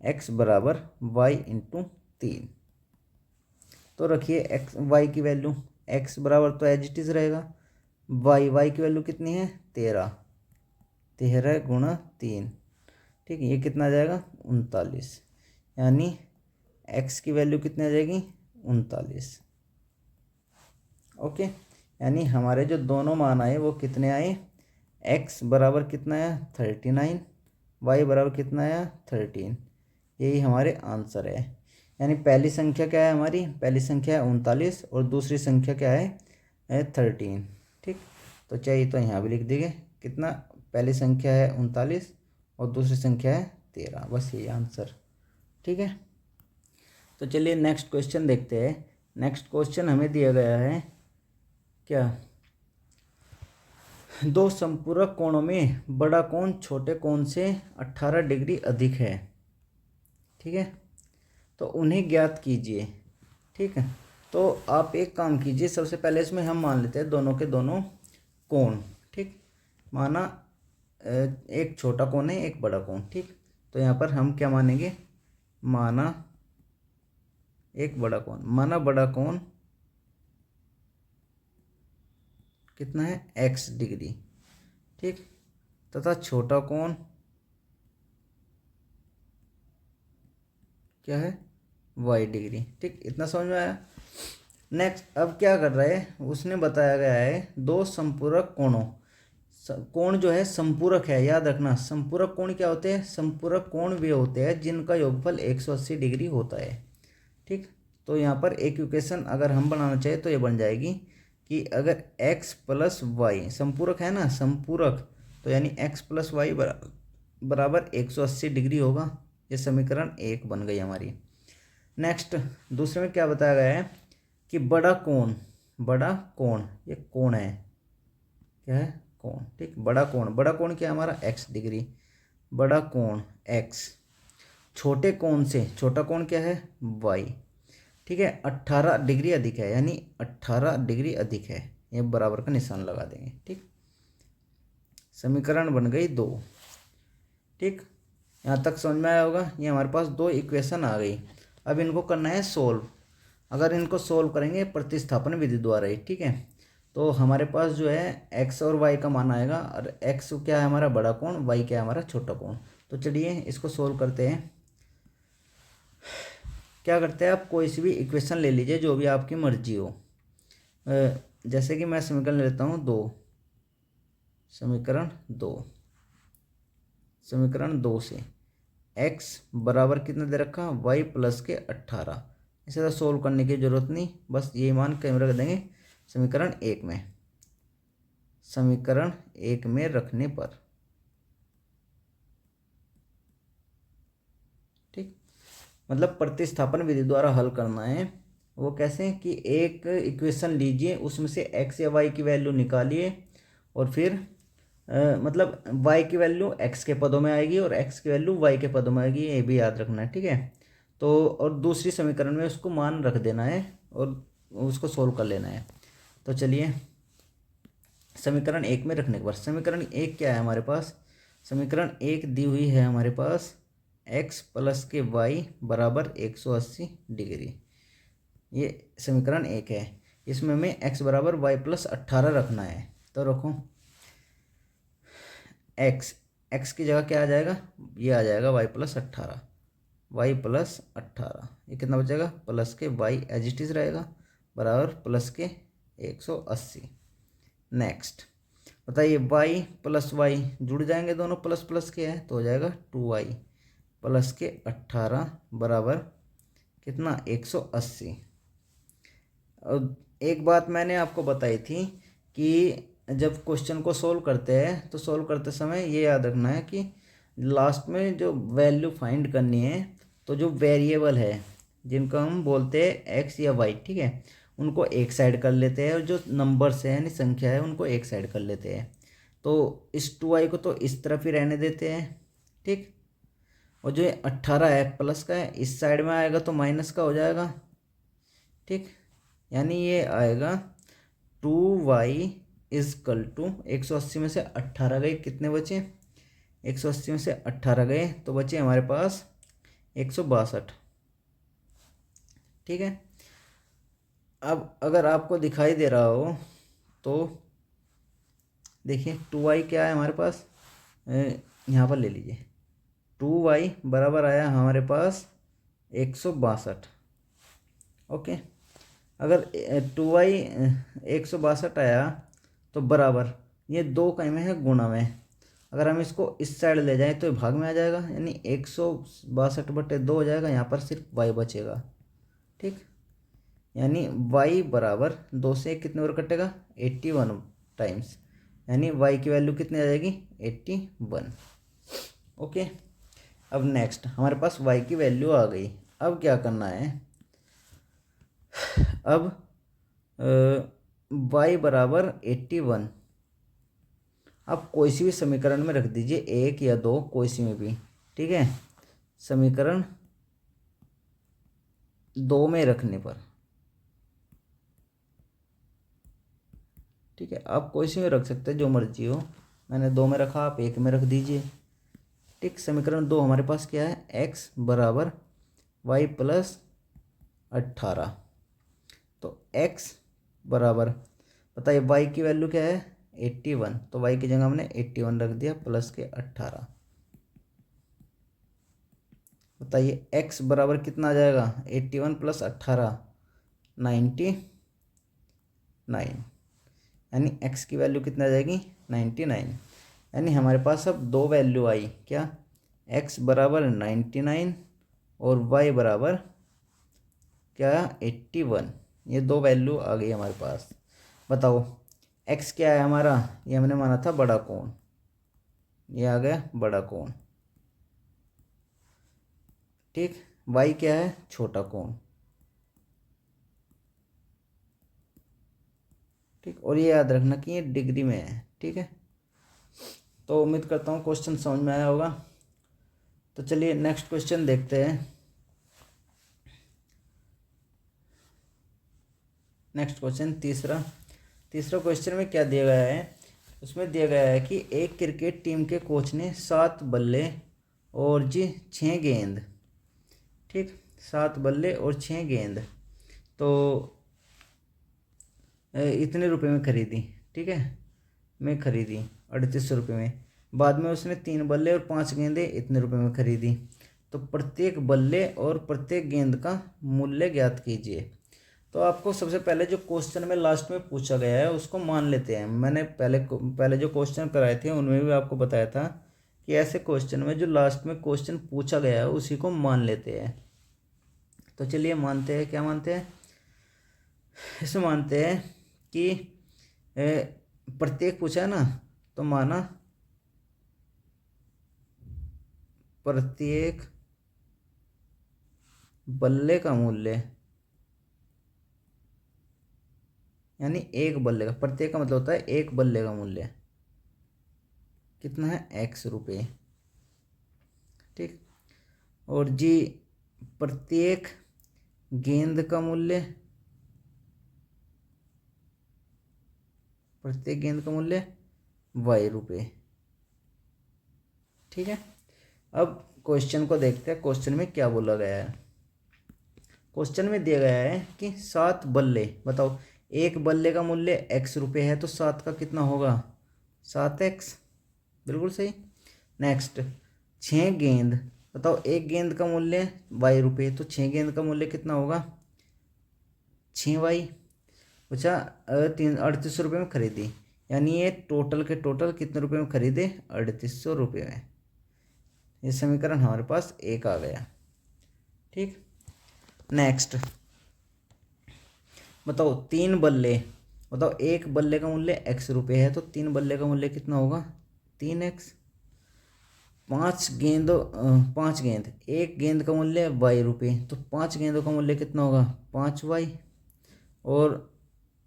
x बराबर y इंटू 3। तो रखिए x y की वैल्यू, x बराबर तो एज इट इज़ रहेगा, y की वैल्यू कितनी है 13, 13 गुणा 3, ठीक है, ये कितना आ जाएगा 39, यानी x की वैल्यू कितनी आ जाएगी 39। ओके, यानी हमारे जो दोनों मान आए वो कितने आए, x बराबर कितना आया 39, y बराबर कितना आया 13, यही हमारे आंसर है। यानी पहली संख्या क्या है हमारी, पहली संख्या है 39 और दूसरी संख्या क्या है 13। ठीक, तो चाहिए तो यहाँ भी लिख देंगे कितना, पहली संख्या है 39 और दूसरी संख्या है 13, बस यही आंसर। ठीक है, तो चलिए नेक्स्ट क्वेश्चन देखते हैं। नेक्स्ट क्वेश्चन हमें दिया गया है क्या, दो संपूरक कोणों में बड़ा कोण छोटे कोण से 18 डिग्री अधिक है। ठीक है, तो उन्हें ज्ञात कीजिए। ठीक है, तो आप एक काम कीजिए, सबसे पहले इसमें हम मान लेते हैं दोनों के दोनों कोण। ठीक, माना एक छोटा कोण है एक बड़ा कोण। ठीक, तो यहाँ पर हम क्या मानेंगे, माना एक बड़ा कोण, माना बड़ा कोण कितना है x डिग्री। ठीक, तथा छोटा कोण क्या है y डिग्री। ठीक, इतना समझ में आया। नेक्स्ट अब क्या कर रहा है, उसने बताया गया है दो संपूरक कोणों, कोण जो है संपूरक है, याद रखना संपूरक कोण क्या होते हैं, संपूरक कोण वे होते हैं जिनका योगफल 180 डिग्री होता है। ठीक, तो यहाँ पर एक इक्वेशन अगर हम बनाना चाहें तो ये बन जाएगी कि अगर x प्लस वाई संपूरक है ना, संपूरक, तो यानी x प्लस वाई बराबर 180 डिग्री होगा। ये समीकरण 1 बन गई हमारी। नेक्स्ट दूसरे में क्या बताया गया है कि बड़ा कोण, बड़ा कोण ये कोण है, क्या है कोण। ठीक, बड़ा कोण, बड़ा कोण क्या है हमारा x डिग्री, बड़ा कोण x, छोटे कोण से छोटा कोण क्या है y। ठीक है, 18 डिग्री अधिक है, यानी 18 डिग्री अधिक है, ये बराबर का निशान लगा देंगे। ठीक, समीकरण बन गई 2। ठीक, यहाँ तक समझ में आया होगा। ये हमारे पास दो इक्वेशन आ गई, अब इनको करना है सोल्व। अगर इनको सोल्व करेंगे प्रतिस्थापन विधि द्वारा ही। ठीक है, तो हमारे पास जो है x और y का मान आएगा, और x क्या है हमारा बड़ा कोण, y क्या है हमारा छोटा कोण। तो चलिए इसको सोल्व करते हैं। क्या करते हैं, आप कोई सी भी इक्वेशन ले लीजिए जो भी आपकी मर्जी हो। जैसे कि मैं समीकरण लेता हूँ 2, समीकरण 2, समीकरण 2 से x बराबर कितना दे रखा y प्लस के 18। इसे तो सोल्व करने की जरूरत नहीं, बस ये मान कहीं रख देंगे समीकरण 1 में, समीकरण 1 में रखने पर। ठीक, मतलब प्रतिस्थापन विधि द्वारा हल करना है। वो कैसे कि एक इक्वेशन लीजिए, उसमें से x या y की वैल्यू निकालिए, और फिर मतलब y की वैल्यू x के पदों में आएगी और x की वैल्यू y के पदों में आएगी, ये भी याद रखना है। ठीक है, तो और दूसरी समीकरण में उसको मान रख देना है और उसको सोल्व कर लेना है। तो चलिए समीकरण 1 में रखने के बाद, समीकरण 1 क्या है हमारे पास, समीकरण 1 दी हुई है हमारे पास x प्लस के y बराबर 180 डिग्री। ये समीकरण 1 है, इसमें हमें x बराबर y प्लस 18 रखना है। तो रखो x की जगह क्या आ जाएगा, ये आ जाएगा y प्लस 18, y प्लस 18, ये कितना बचेगा प्लस के y एज इट इज रहेगा बराबर प्लस के 180। नेक्स्ट बताइए y प्लस वाई जुड़ जाएंगे, दोनों प्लस प्लस के हैं, तो हो जाएगा 2y प्लस के 18 बराबर कितना 180। और एक बात मैंने आपको बताई थी कि जब क्वेश्चन को सोल्व करते हैं तो सोल्व करते समय ये याद रखना है कि लास्ट में जो वैल्यू फाइंड करनी है, तो जो वेरिएबल है जिनको हम बोलते हैं x या y, ठीक है, उनको एक साइड कर लेते हैं, और जो नंबर्स है यानी संख्या है उनको एक साइड कर लेते हैं। तो इस 2y को तो इस तरफ ही रहने देते हैं। ठीक, और जो 18 है प्लस का है, इस साइड में आएगा तो माइनस का हो जाएगा। ठीक, यानी ये आएगा 2y इजकल टू 180 में से 18 गए, कितने बचे? 180 में से 18 गए तो बचे हमारे पास 162। ठीक है। अब अगर आपको दिखाई दे रहा हो तो देखिए 2y क्या है हमारे पास, यहाँ पर ले लीजिए। 2y बराबर आया हमारे पास 162। ओके, अगर 2y 162 आया तो बराबर, ये दो कई में है गुणा में, अगर हम इसको इस साइड ले जाएं तो भाग में आ जाएगा, यानी 162/2 हो जाएगा। यहाँ पर सिर्फ y बचेगा। ठीक, यानी y बराबर 2 से कितने बार कटेगा? 81 टाइम्स, यानी y की वैल्यू कितनी आ जाएगी? 81। ओके, अब नेक्स्ट हमारे पास y की वैल्यू आ गई। अब क्या करना है? अब y बराबर 81 आप कोई सी भी समीकरण में रख दीजिए, 1 या 2, कोई सी में भी। ठीक है, समीकरण 2 में रखने पर, ठीक है, आप कोई सी में रख सकते हैं, जो मर्जी हो। मैंने 2 में रखा, आप 1 में रख दीजिए। ठीक, समीकरण 2 हमारे पास क्या है? x बराबर y प्लस 18। तो x बराबर, बताइए y की वैल्यू क्या है? 81, तो y की जगह हमने 81 रख दिया प्लस के 18। बताइए x बराबर कितना आ जाएगा? 81 प्लस 18 99, यानी x की वैल्यू कितना आ जाएगी? 99। यानी हमारे पास अब दो वैल्यू आई, क्या? x बराबर 99 और y बराबर क्या? 81। ये दो वैल्यू आ गई हमारे पास। बताओ x क्या है हमारा? ये हमने माना था बड़ा कोण, ये आ गया बड़ा कोण। ठीक, y क्या है? छोटा कोण। ठीक, और ये याद रखना कि ये डिग्री में है। ठीक है, तो उम्मीद करता हूँ क्वेश्चन समझ में आया होगा। तो चलिए नेक्स्ट क्वेश्चन देखते हैं। नेक्स्ट क्वेश्चन तीसरा क्वेश्चन में क्या दिया गया है? उसमें दिया गया है कि एक क्रिकेट टीम के कोच ने 7 बल्ले और 6 गेंद, ठीक, 7 बल्ले और 6 गेंद तो इतने रुपए में खरीदी। ठीक है, मैं खरीदी 3800 रुपये में। बाद में उसने 3 बल्ले और 5 गेंदें इतने रुपए में खरीदी। तो प्रत्येक बल्ले और प्रत्येक गेंद का मूल्य ज्ञात कीजिए। तो आपको सबसे पहले जो क्वेश्चन में लास्ट में पूछा गया है उसको मान लेते हैं। मैंने पहले जो क्वेश्चन कराए थे उनमें भी आपको बताया था कि ऐसे क्वेश्चन में जो लास्ट में क्वेश्चन पूछा गया है उसी को मान लेते हैं। तो चलिए मानते हैं, क्या मानते हैं? इसमें मानते हैं कि प्रत्येक पूछा है ना, तो माना प्रत्येक बल्ले का मूल्य, यानी एक बल्ले का, प्रत्येक का मतलब होता है एक बल्ले का मूल्य कितना है? x रुपये। ठीक, और प्रत्येक गेंद का मूल्य, प्रत्येक गेंद का मूल्य y रुपये। ठीक है, अब क्वेश्चन को देखते हैं। क्वेश्चन में क्या बोला गया है? क्वेश्चन में दिया गया है कि 7 बल्ले, बताओ एक बल्ले का मूल्य x रुपये है तो 7 का कितना होगा? 7x, बिल्कुल सही। नेक्स्ट 6 गेंद, बताओ एक गेंद का मूल्य y रुपये, तो 6 गेंद का मूल्य कितना होगा? 6y। अच्छा, 3800 रुपये में खरीदी, यानी ये टोटल के टोटल कितने रुपए में खरीदे? 3800 रुपये में। ये समीकरण हमारे पास एक आ गया। ठीक, नेक्स्ट बताओ 3 बल्ले, बताओ एक बल्ले का मूल्य x रुपये है तो 3 बल्ले का मूल्य कितना होगा? 3x। 5 गेंद, एक गेंद का मूल्य y रुपये, तो 5 गेंदों का मूल्य कितना होगा? 5y। और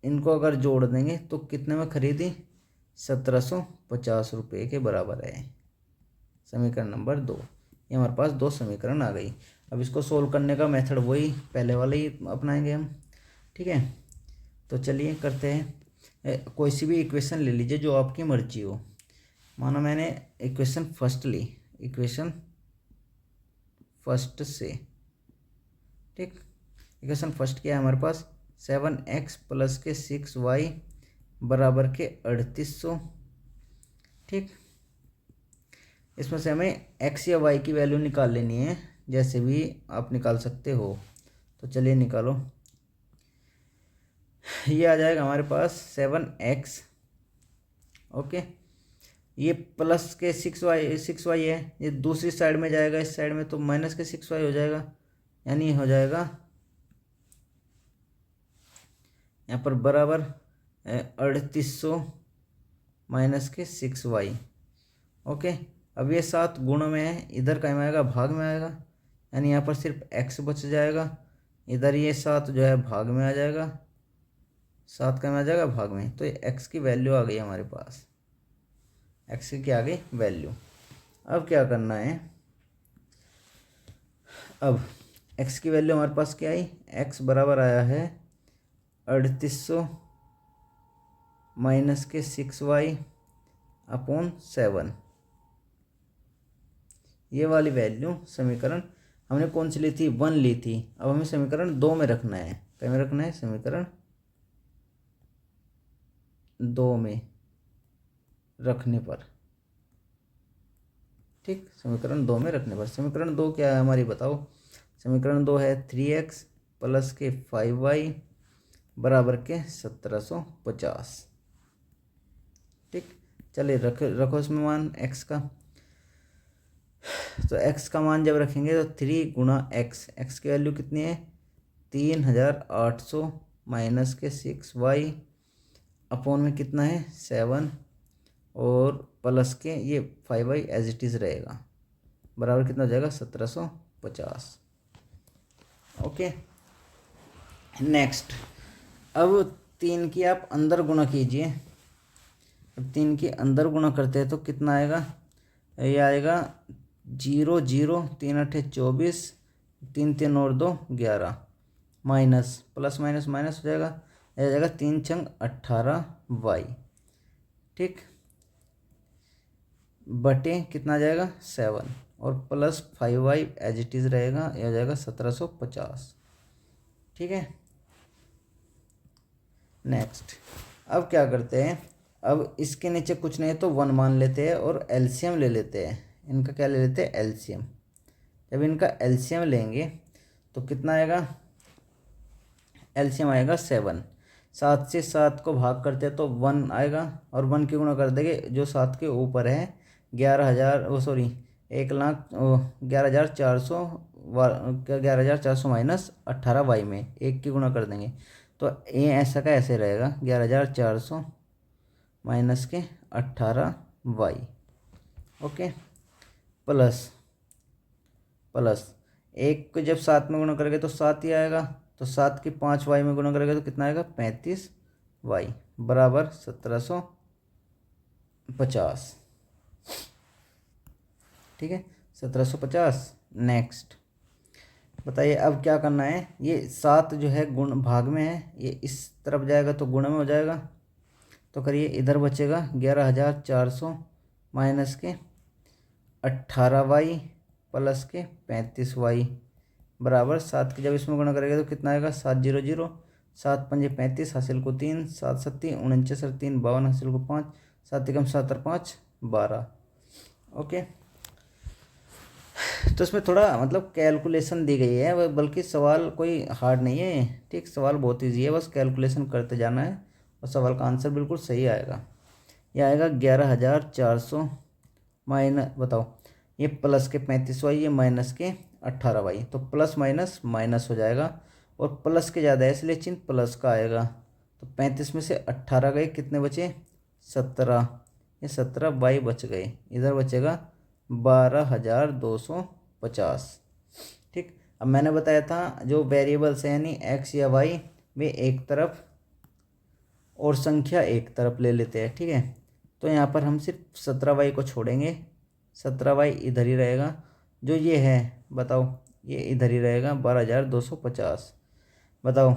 इनको अगर जोड़ देंगे तो कितने में खरीदी? 1750 रुपये के बराबर है। समीकरण नंबर 2। ये हमारे पास 2 समीकरण आ गई। अब इसको सोल्व करने का मेथड वही पहले वाला ही अपनाएंगे हम। ठीक है, तो चलिए करते हैं। कोई सी भी इक्वेशन ले लीजिए जो आपकी मर्जी हो। मानो मैंने इक्वेशन फर्स्ट ली, इक्वेशन फर्स्ट से, ठीक। इक्वेशन फर्स्ट क्या है हमारे पास, 7x प्लस के 6y बराबर के 3800, ठीक। इसमें से हमें x या y की वैल्यू निकाल लेनी है, जैसे भी आप निकाल सकते हो। तो चलिए निकालो। ये आ जाएगा हमारे पास 7x, ओके। ये प्लस के 6y है, ये दूसरी साइड में जाएगा, इस साइड में, तो माइनस के 6y हो जाएगा, यानी हो जाएगा यहाँ पर बराबर 3800 माइनस के 6y, ओके। अब ये 7 गुणों में है, इधर का में आएगा, भाग में आएगा, यानी यहाँ पर सिर्फ x बच जाएगा। इधर ये 7 जो है भाग में आ जाएगा, 7 का में आ जाएगा भाग में, तो ये x की वैल्यू आ गई हमारे पास, x की क्या आ गई वैल्यू। अब क्या करना है, अब x की वैल्यू हमारे पास क्या आई, x बराबर आया है 3800 माइनस के 6y अपॉन 7। ये वाली वैल्यू समीकरण हमने कौन सी ली थी, 1 ली थी। अब हमें समीकरण 2 में रखना है, क्या में रखना है, समीकरण 2 में रखने पर, ठीक। समीकरण 2 में रखने पर, समीकरण 2 क्या है हमारी बताओ। समीकरण 2 है 3x प्लस के 5y बराबर के 1750, ठीक। चलिए रखो इसमें मान x का। तो x का मान जब रखेंगे तो 3 गुणा x की वैल्यू कितनी है, 3800 माइनस के 6y अपॉन में कितना है 7, और प्लस के ये 5y एज इट इज़ रहेगा, बराबर कितना हो जाएगा 1750, ओके। नेक्स्ट, अब 3 की आप अंदर गुणा कीजिए। अब 3 की अंदर गुणा करते हैं तो कितना आएगा, ये आएगा 0 0, 3 8 24, 3 3 और 2 11, माइनस प्लस माइनस माइनस हो जाएगा, यह आ जाएगा 3 छंग 18y, ठीक, बटे कितना आ जाएगा 7, और plus 5y as it is रहेगा, यह आ जाएगा 1750, ठीक है। नेक्स्ट, अब क्या करते हैं, अब इसके नीचे कुछ नहीं तो 1 मान लेते हैं और एलसीएम ले लेते हैं। इनका क्या ले लेते हैं, एलसीएम। जब इनका एलसीएम लेंगे तो कितना आएगा, एलसीएम आएगा 7। 7 से 7 को भाग करते हैं तो 1 आएगा, और 1 की गुणा कर देंगे जो 7 के ऊपर है, 11,000 सॉरी 11,400 11,400 माइनस 18y में 1 की गुणा कर देंगे, तो ये ऐसा का ऐसे रहेगा 11,400 माइनस के 18y, ओके। प्लस प्लस 1 को जब 7 में गुणा करेंगे तो 7 ही आएगा, तो 7 की 5y में गुणा करेंगे तो कितना आएगा 35y बराबर 1750, ठीक है 1750। नेक्स्ट बताइए अब क्या करना है, ये 7 जो है गुण भाग में है, ये इस तरफ जाएगा तो गुण में हो जाएगा, तो करिए इधर बचेगा 11,400 माइनस के 18y प्लस के 35y बराबर 7 की जब इसमें गुणा करेंगे तो कितना आएगा 7 0 0, 7 पंजे 35 हासिल को 3, 7 7 49 और 3 52 हासिल को 5, 7 एकम 7 और 5 12, ओके। तो इसमें थोड़ा मतलब कैलकुलेशन दी गई है, बल्कि सवाल कोई हार्ड नहीं है, ठीक। सवाल बहुत ईजी है, बस कैलकुलेशन करते जाना है और सवाल का आंसर बिल्कुल सही आएगा। यह आएगा 11,400 माइनस, बताओ ये प्लस के 35y, ये माइनस के 18y, तो प्लस माइनस माइनस हो जाएगा, और प्लस के ज़्यादा है इसलिए चिन्ह प्लस का आएगा, तो 35 में से 18 गए, कितने बचे 17, ये 17y बच गए, इधर बचेगा 12,250, ठीक। अब मैंने बताया था जो वेरिएबल्स हैं यानी x या y, वे एक तरफ और संख्या एक तरफ ले लेते हैं, ठीक है। तो यहाँ पर हम सिर्फ 17y को छोड़ेंगे, 17y इधर ही रहेगा, जो ये है बताओ ये इधर ही रहेगा 12,250, बताओ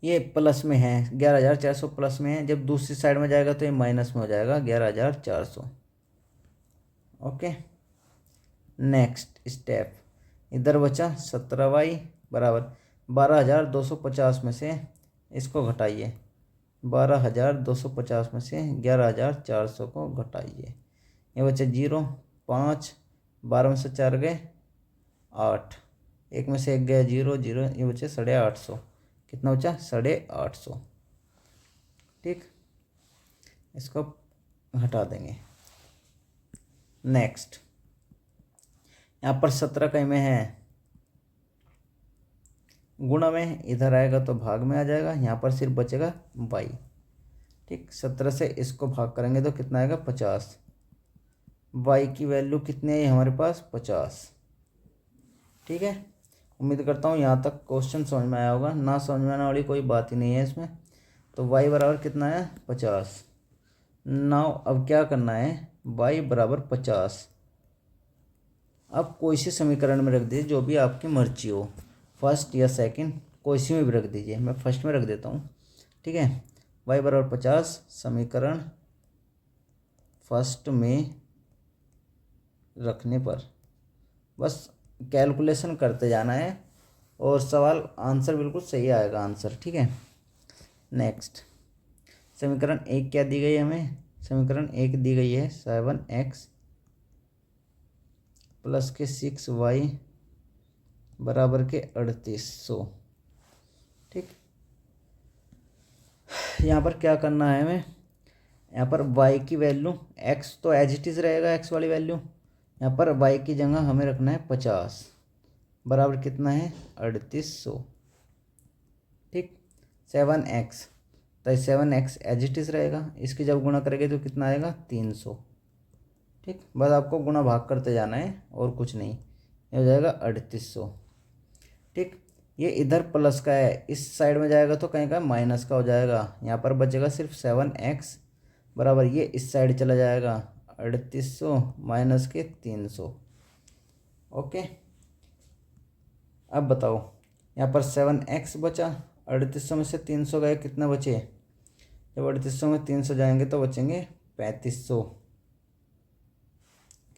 ये प्लस में है, 11,400 प्लस में है। जब दूसरी साइड में जाएगा तो ये माइनस में हो जाएगा, 11,400। ओके, नेक्स्ट स्टेप, इधर बचा 17y बराबर 12,250 में से इसको घटाइए, 12,250 में से 11,400 को घटाइए, ये बचा 0, 5, 12 में से 4 गए 8, एक में से एक गया 0, 0, ये बचे 850। कितना बचा? 850। ठीक, इसको हटा देंगे। नेक्स्ट, यहाँ पर 17 कई में है, गुणा में इधर आएगा तो भाग में आ जाएगा, यहाँ पर सिर्फ बचेगा y। ठीक, 17 से इसको भाग करेंगे तो कितना आएगा? 50। y की वैल्यू कितनी है हमारे पास? 50। ठीक है, उम्मीद करता हूँ यहाँ तक क्वेश्चन समझ में आया होगा। ना समझ में आने वाली कोई बात ही नहीं है इसमें। तो y बराबर कितना है? 50। नाउ अब क्या करना है? y बराबर 50 अब कोई सी समीकरण में रख दीजिए, जो भी आपकी मर्जी हो, फर्स्ट या सेकंड, कोई सी में भी रख दीजिए। मैं फर्स्ट में रख देता हूँ। ठीक है, y बराबर 50 समीकरण फर्स्ट में रखने पर बस कैलकुलेशन करते जाना है और सवाल आंसर बिल्कुल सही आएगा आंसर। ठीक है, नेक्स्ट, समीकरण 1 क्या दी गई है हमें? समीकरण 1 दी गई है 7x प्लस के 6y बराबर के 3800। ठीक, यहाँ पर क्या करना है हमें? यहाँ पर y की वैल्यू, x तो एज इट इज़ रहेगा, x वाली वैल्यू। यहाँ पर y की जगह हमें रखना है 50 बराबर कितना है? 3800। ठीक, 7x, तो 7x एज इट इज़ रहेगा, इसकी जब गुणा करेंगे तो कितना आएगा? 300। ठीक, बस आपको गुणा भाग करते जाना है और कुछ नहीं, ये हो जाएगा 3800। ठीक, ये इधर प्लस का है, इस साइड में जाएगा तो कहीं का माइनस का हो जाएगा। यहाँ पर बचेगा सिर्फ 7x बराबर, ये इस साइड चला जाएगा 3800 माइनस के 300। ओके, अब बताओ, यहाँ पर 7x बचा, 3800 में से 300 गए, कितना बचे? जब 3800 में 300 जाएंगे तो बचेंगे 3500।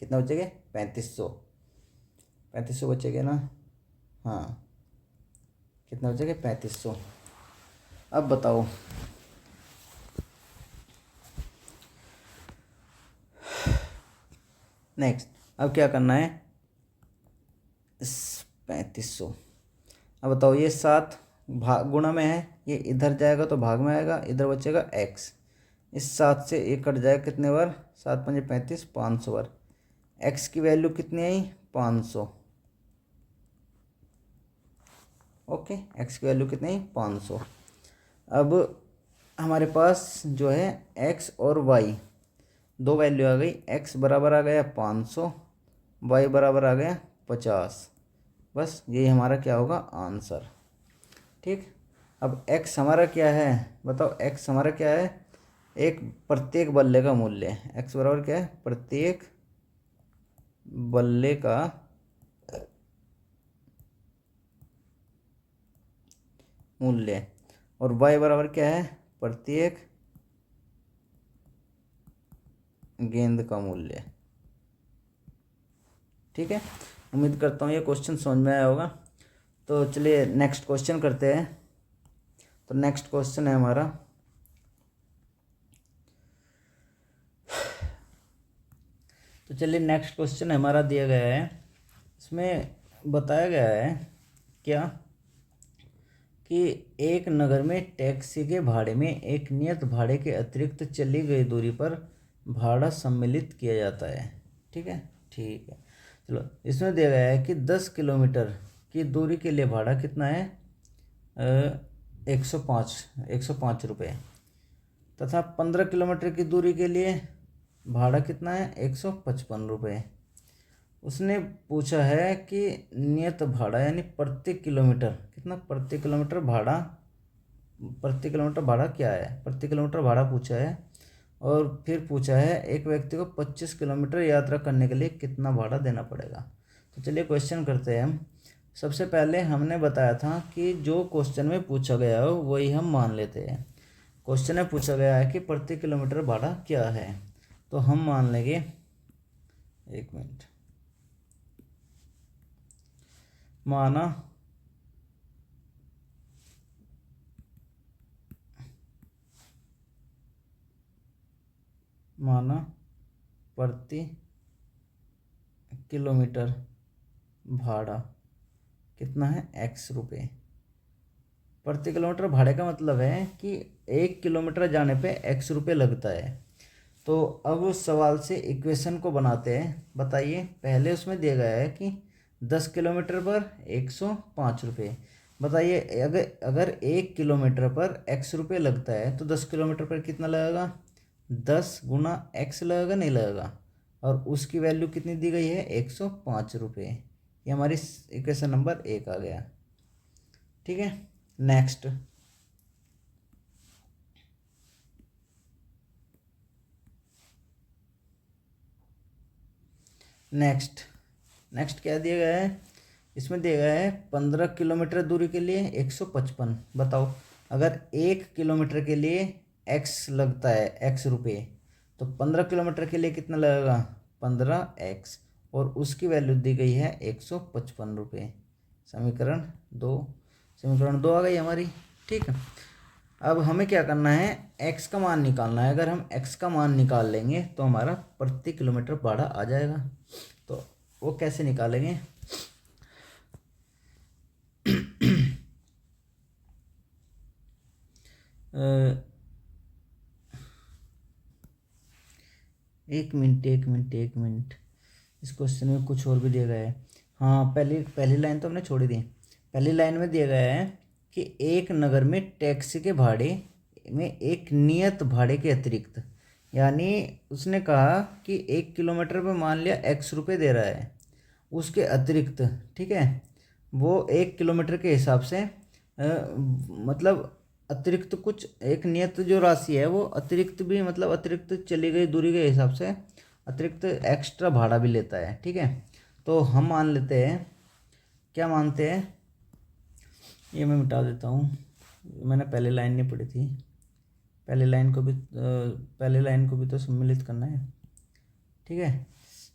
कितना बचेंगे? 3500। 3500 बचेंगे ना? हाँ, कितना बचेगा? 3500। अब बताओ, नेक्स्ट, अब क्या करना है? 3500। अब बताओ, ये 7 भाग गुणा में है, ये इधर जाएगा तो भाग में आएगा, इधर बचेगा x। इस 7 से ये कट जाएगा कितने बार? 7 पंजे 35, 500 बार। x की वैल्यू कितनी आई? 500। ओके, x की वैल्यू कितनी आई? 500। अब हमारे पास जो है x और y दो वैल्यू आ गई। x बराबर आ गया 500, y बराबर आ गया 50। बस यही हमारा क्या होगा? आंसर। ठीक, अब x हमारा क्या है? बताओ, x हमारा क्या है? एक प्रत्येक बल्ले का मूल्य है। x बराबर क्या है? प्रत्येक बल्ले का मूल्य। और y बराबर क्या है? प्रत्येक गेंद का मूल्य। ठीक है, उम्मीद करता हूँ ये क्वेश्चन समझ में आया होगा। तो चलिए नेक्स्ट क्वेश्चन करते हैं। तो नेक्स्ट क्वेश्चन है हमारा, तो चलिए नेक्स्ट क्वेश्चन हमारा दिया गया है। इसमें बताया गया है क्या कि एक नगर में टैक्सी के भाड़े में एक नियत भाड़े के अतिरिक्त चली गई दूरी पर भाड़ा सम्मिलित किया जाता है। ठीक है, ठीक है, चलो, इसमें दिया गया है कि 10 किलोमीटर की दूरी के लिए भाड़ा कितना है? 105 रुपये, तथा 15 किलोमीटर की दूरी के लिए भाड़ा कितना है? 155 रुपये। उसने पूछा है कि नियत भाड़ा यानी प्रति किलोमीटर कितना? प्रति किलोमीटर भाड़ा, प्रति किलोमीटर भाड़ा क्या है? प्रति किलोमीटर भाड़ा पूछा है। और फिर पूछा है एक व्यक्ति को 25 किलोमीटर यात्रा करने के लिए कितना भाड़ा देना पड़ेगा। तो चलिए क्वेश्चन करते हैं हम। सबसे पहले हमने बताया था कि जो क्वेश्चन में पूछा गया हो वही हम मान लेते हैं। क्वेश्चन में पूछा गया है कि प्रति किलोमीटर भाड़ा क्या है, तो हम मान लेंगे, एक मिनट, माना प्रति किलोमीटर भाड़ा कितना है, x रुपये। प्रति किलोमीटर भाड़े का मतलब है कि 1 किलोमीटर जाने पे x रुपये लगता है। तो अब उस सवाल से इक्वेशन को बनाते हैं। बताइए, पहले उसमें दिया गया है कि 10 किलोमीटर पर 105 रुपये। बताइए, अगर 1 किलोमीटर पर x रुपये लगता है तो 10 किलोमीटर पर कितना लगेगा, 10 गुना x लगेगा, नहीं लगेगा। और उसकी वैल्यू कितनी दी गई है, 105 रुपये। ये हमारी इक्वेशन नंबर 1 आ गया। ठीक है, नेक्स्ट नेक्स्ट क्या दिया गया है, इसमें दिया गया है 15 किलोमीटर दूरी के लिए 155। बताओ, अगर 1 किलोमीटर के लिए x लगता है, x रुपये, तो 15 किलोमीटर के लिए कितना लगेगा, 15x, और उसकी वैल्यू दी गई है 155 रुपये। समीकरण दो आ गई हमारी। ठीक है, अब हमें क्या करना है, x का मान निकालना है। अगर हम x का मान निकाल लेंगे तो हमारा प्रति किलोमीटर भाड़ा आ जाएगा। तो वो कैसे निकालेंगे, एक मिनट, इस क्वेश्चन में कुछ और भी दिया गया है। हाँ, पहली लाइन तो हमने छोड़ दी। पहली लाइन में दिया गया है कि एक नगर में टैक्सी के भाड़े में एक नियत भाड़े के अतिरिक्त, यानी उसने कहा कि 1 किलोमीटर पे मान लिया x रुपये दे रहा है, उसके अतिरिक्त, ठीक है, वो 1 किलोमीटर के हिसाब से मतलब अतिरिक्त कुछ एक नियत जो राशि है वो अतिरिक्त भी, मतलब अतिरिक्त चली गई दूरी के हिसाब से अतिरिक्त एक्स्ट्रा भाड़ा भी लेता है। ठीक है, तो हम मान लेते हैं, क्या मानते हैं, ये मैं मिटा देता हूँ, मैंने पहली लाइन नहीं पढ़ी थी। पहली लाइन को भी तो सम्मिलित करना है। ठीक है,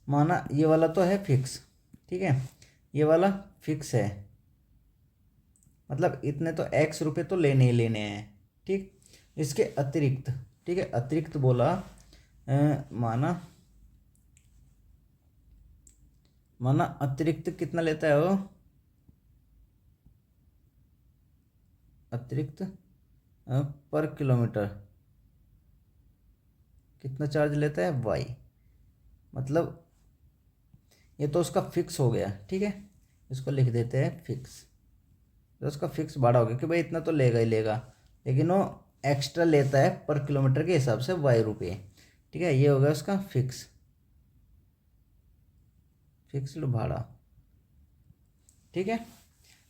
माना ये वाला तो है फिक्स, ठीक है, ये वाला फिक्स है, मतलब इतने तो x रुपये तो लेने ही लेने हैं। ठीक, इसके अतिरिक्त, ठीक है, अतिरिक्त बोला, माना अतिरिक्त कितना लेता है वो, अतिरिक्त पर किलोमीटर कितना चार्ज लेता है, y, मतलब ये तो उसका फिक्स हो गया। ठीक है, इसको लिख देते हैं फिक्स। तो उसका फिक्स भाड़ा हो गया कि भाई इतना तो लेगा ही लेगा, लेकिन वो एक्स्ट्रा लेता है पर किलोमीटर के हिसाब से y रुपये। ठीक है, ये हो गया उसका फिक्स्ड भाड़ा। ठीक है,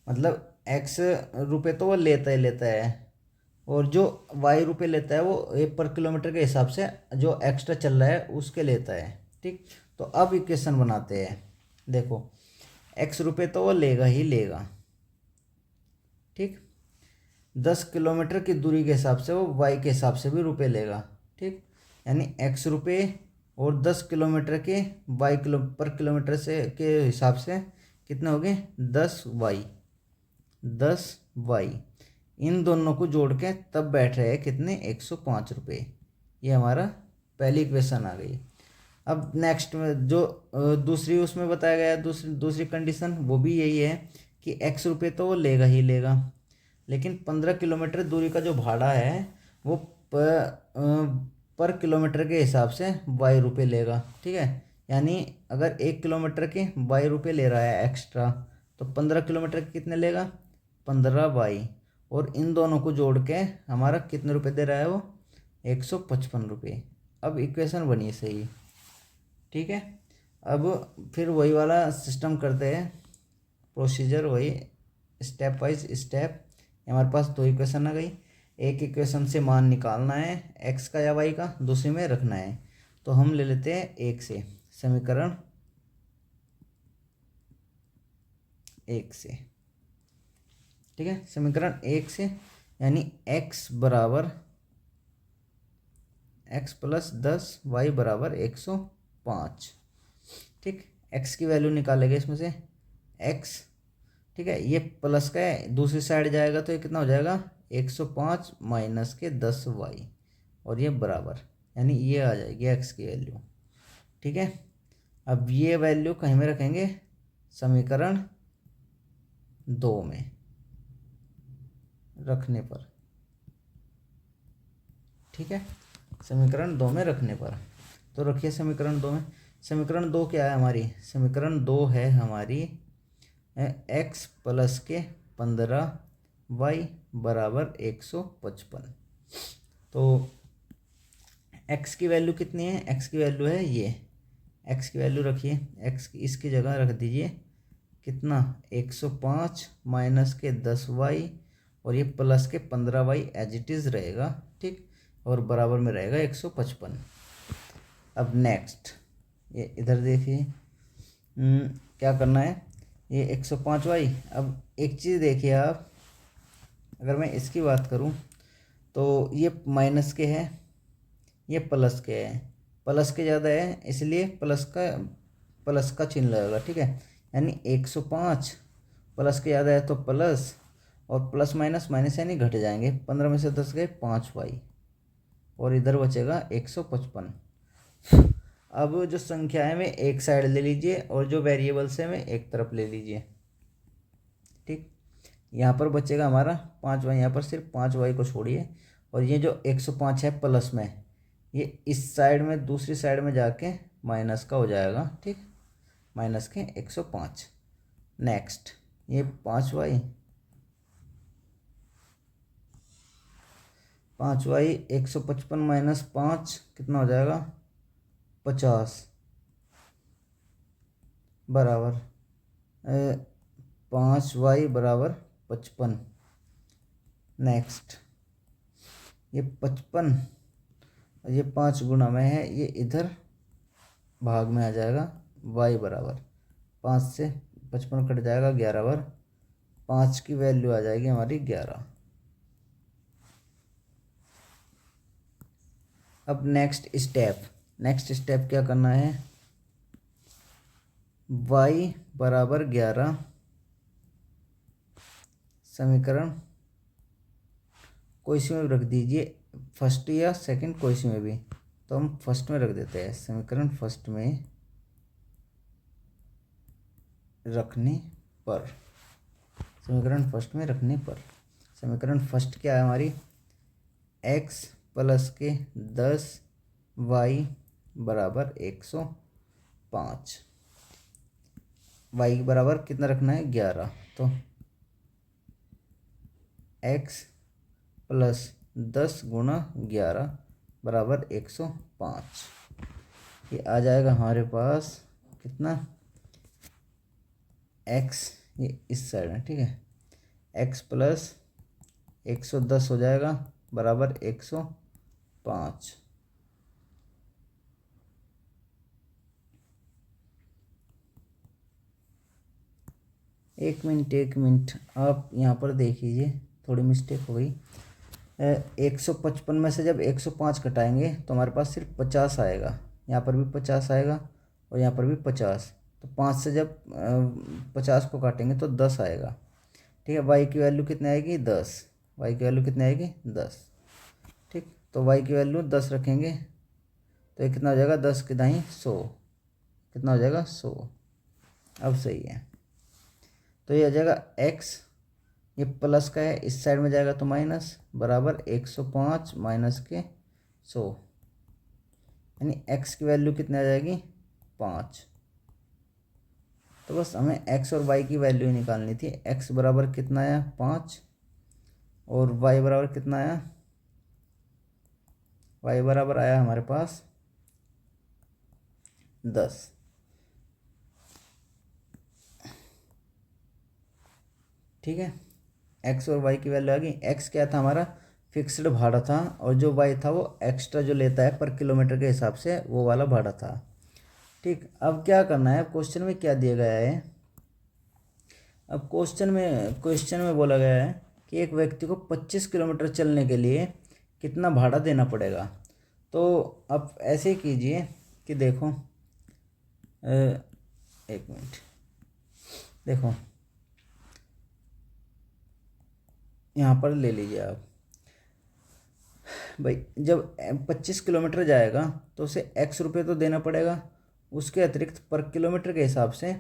मतलब x रुपये तो वो लेता ही लेता है, और जो y रुपये लेता है वो पर किलोमीटर के हिसाब से जो एक्स्ट्रा चल रहा है उसके लेता है। ठीक, तो अब इक्वेशन बनाते हैं। देखो, x रुपये तो वो लेगा ही लेगा। ठीक, 10 किलोमीटर की दूरी के हिसाब से वो y के हिसाब से भी रुपये लेगा। ठीक, यानी x रुपये और 10 किलोमीटर के पर किलोमीटर से के हिसाब से कितने हो गए, 10y। इन दोनों को जोड़ के तब बैठ रहे हैं कितने, 105 रुपये। ये हमारा पहली इक्वेशन आ गई। अब नेक्स्ट में जो दूसरी उसमें बताया गया दूसरी कंडीशन, वो भी यही है कि x रुपये तो वो लेगा ही लेगा, लेकिन 15 किलोमीटर दूरी का जो भाड़ा है वो पर किलोमीटर के हिसाब से y रुपये लेगा। ठीक है, यानी अगर 1 किलोमीटर के y रुपये ले रहा है एक्स्ट्रा, तो 15 किलोमीटर के कितने लेगा, 15y, और इन दोनों को जोड़ के हमारा कितने रुपये दे रहा है वो, 155 रुपये। अब इक्वेशन बनी सही। ठीक है, अब फिर वही वाला सिस्टम करते हैं, प्रोसीजर वही, स्टेप वाइज स्टेप। हमारे पास दो इक्वेशन आ गई, एक इक्वेशन से मान निकालना है x का या y का, दूसरे में रखना है। तो हम ले लेते हैं एक से, समीकरण 1 से। ठीक है, समीकरण 1 से यानी x बराबर x प्लस 10 y बराबर 105। ठीक, x की वैल्यू निकालेंगे इसमें से x। ठीक है, ये प्लस का है, दूसरी साइड जाएगा तो ये कितना हो जाएगा 105 माइनस के 10y, और ये बराबर यानी ये आ जाएगी x की वैल्यू। ठीक है, अब ये वैल्यू कहीं में रखेंगे, समीकरण 2 में रखने पर। ठीक है, समीकरण 2 में रखने पर, तो रखिए समीकरण 2 में। समीकरण 2 क्या है हमारी, समीकरण 2 है हमारी x प्लस के 15y बराबर 155। तो x की वैल्यू कितनी है, x की वैल्यू है ये, x की वैल्यू रखिए, x की इसकी जगह रख दीजिए कितना 105 माइनस के 10y और ये प्लस के 15y एज इट इज़ रहेगा। ठीक, और बराबर में रहेगा 155। अब नेक्स्ट ये इधर देखिए, क्या करना है, ये 105y। अब एक चीज़ देखिए आप, अगर मैं इसकी बात करूं तो ये माइनस के है, ये प्लस के है, प्लस के ज़्यादा है इसलिए प्लस का चिन्ह लगेगा। ठीक है, यानी 105 प्लस के ज़्यादा है तो प्लस, और प्लस माइनस माइनस यानी घट जाएंगे, 15 में से 10 गए 5y, और इधर बचेगा 155। अब जो संख्या है में एक साइड ले लीजिए और जो वेरिएबल्स है में एक तरफ ले लीजिए। ठीक, यहाँ पर बचेगा हमारा 5y, यहाँ पर सिर्फ 5y को छोड़िए, और ये जो 105 है प्लस में, ये इस साइड में दूसरी साइड में जाके माइनस का हो जाएगा। ठीक, माइनस के 105। नेक्स्ट ये 5y 155 माइनस 5 कितना हो जाएगा 50 बराबर 5y बराबर 55। नेक्स्ट ये 55, ये 5 गुना में है, ये इधर भाग में आ जाएगा, y बराबर 5 से 55 कट जाएगा 11 बार, 5 की वैल्यू आ जाएगी हमारी 11। अब नेक्स्ट स्टेप क्या करना है, y बराबर 11 समीकरण कोई सी में रख दीजिए, फर्स्ट या सेकंड कोई सी में भी, तो हम फर्स्ट में रख देते हैं, समीकरण फर्स्ट में रखने पर, समीकरण फर्स्ट में रखने पर, समीकरण फर्स्ट क्या है हमारी, x प्लस के 10y बराबर 105, y बराबर कितना रखना है 11, तो x प्लस 10 गुणा 11 बराबर 105। ये आ जाएगा हमारे पास कितना, x ये इस साइड है। ठीक है, x प्लस 110 हो जाएगा बराबर 105। एक मिनट आप यहाँ पर देख लीजिए, थोड़ी मिस्टेक हो गई। 155 में से जब 105 घटाएंगे तो हमारे पास सिर्फ 50 आएगा, यहाँ पर भी 50 आएगा और यहाँ पर भी 50, तो 5 से जब 50 को काटेंगे तो 10 आएगा। ठीक है, y की वैल्यू कितनी आएगी 10, y की वैल्यू कितनी आएगी 10। ठीक, तो y की वैल्यू 10 रखेंगे तो ये कितना हो जाएगा 10 के दाई 100, कितना हो जाएगा 100। अब सही है, तो ये आ जाएगा x, ये प्लस का है इस साइड में जाएगा तो माइनस, बराबर 105 माइनस के 100, यानी x की वैल्यू कितनी आ जाएगी 5। तो बस हमें x और y की वैल्यू ही निकालनी थी। x बराबर कितना आया 5 और y बराबर कितना आया, y बराबर आया हमारे पास 10। ठीक है, x और y की वैल्यू आ गई। x क्या था हमारा फिक्स्ड भाड़ा था, और जो y था वो एक्स्ट्रा जो लेता है पर किलोमीटर के हिसाब से वो वाला भाड़ा था। ठीक, अब क्या करना है, क्वेश्चन में क्या दिया गया है, अब क्वेश्चन में बोला गया है कि एक व्यक्ति को 25 किलोमीटर चलने के लिए कितना भाड़ा देना पड़ेगा। तो आप ऐसे कीजिए कि देखो, एक मिनट, देखो यहाँ पर ले लीजिए आप भाई, जब 25 किलोमीटर जाएगा तो उसे x रुपये तो देना पड़ेगा। उसके अतिरिक्त पर किलोमीटर के हिसाब से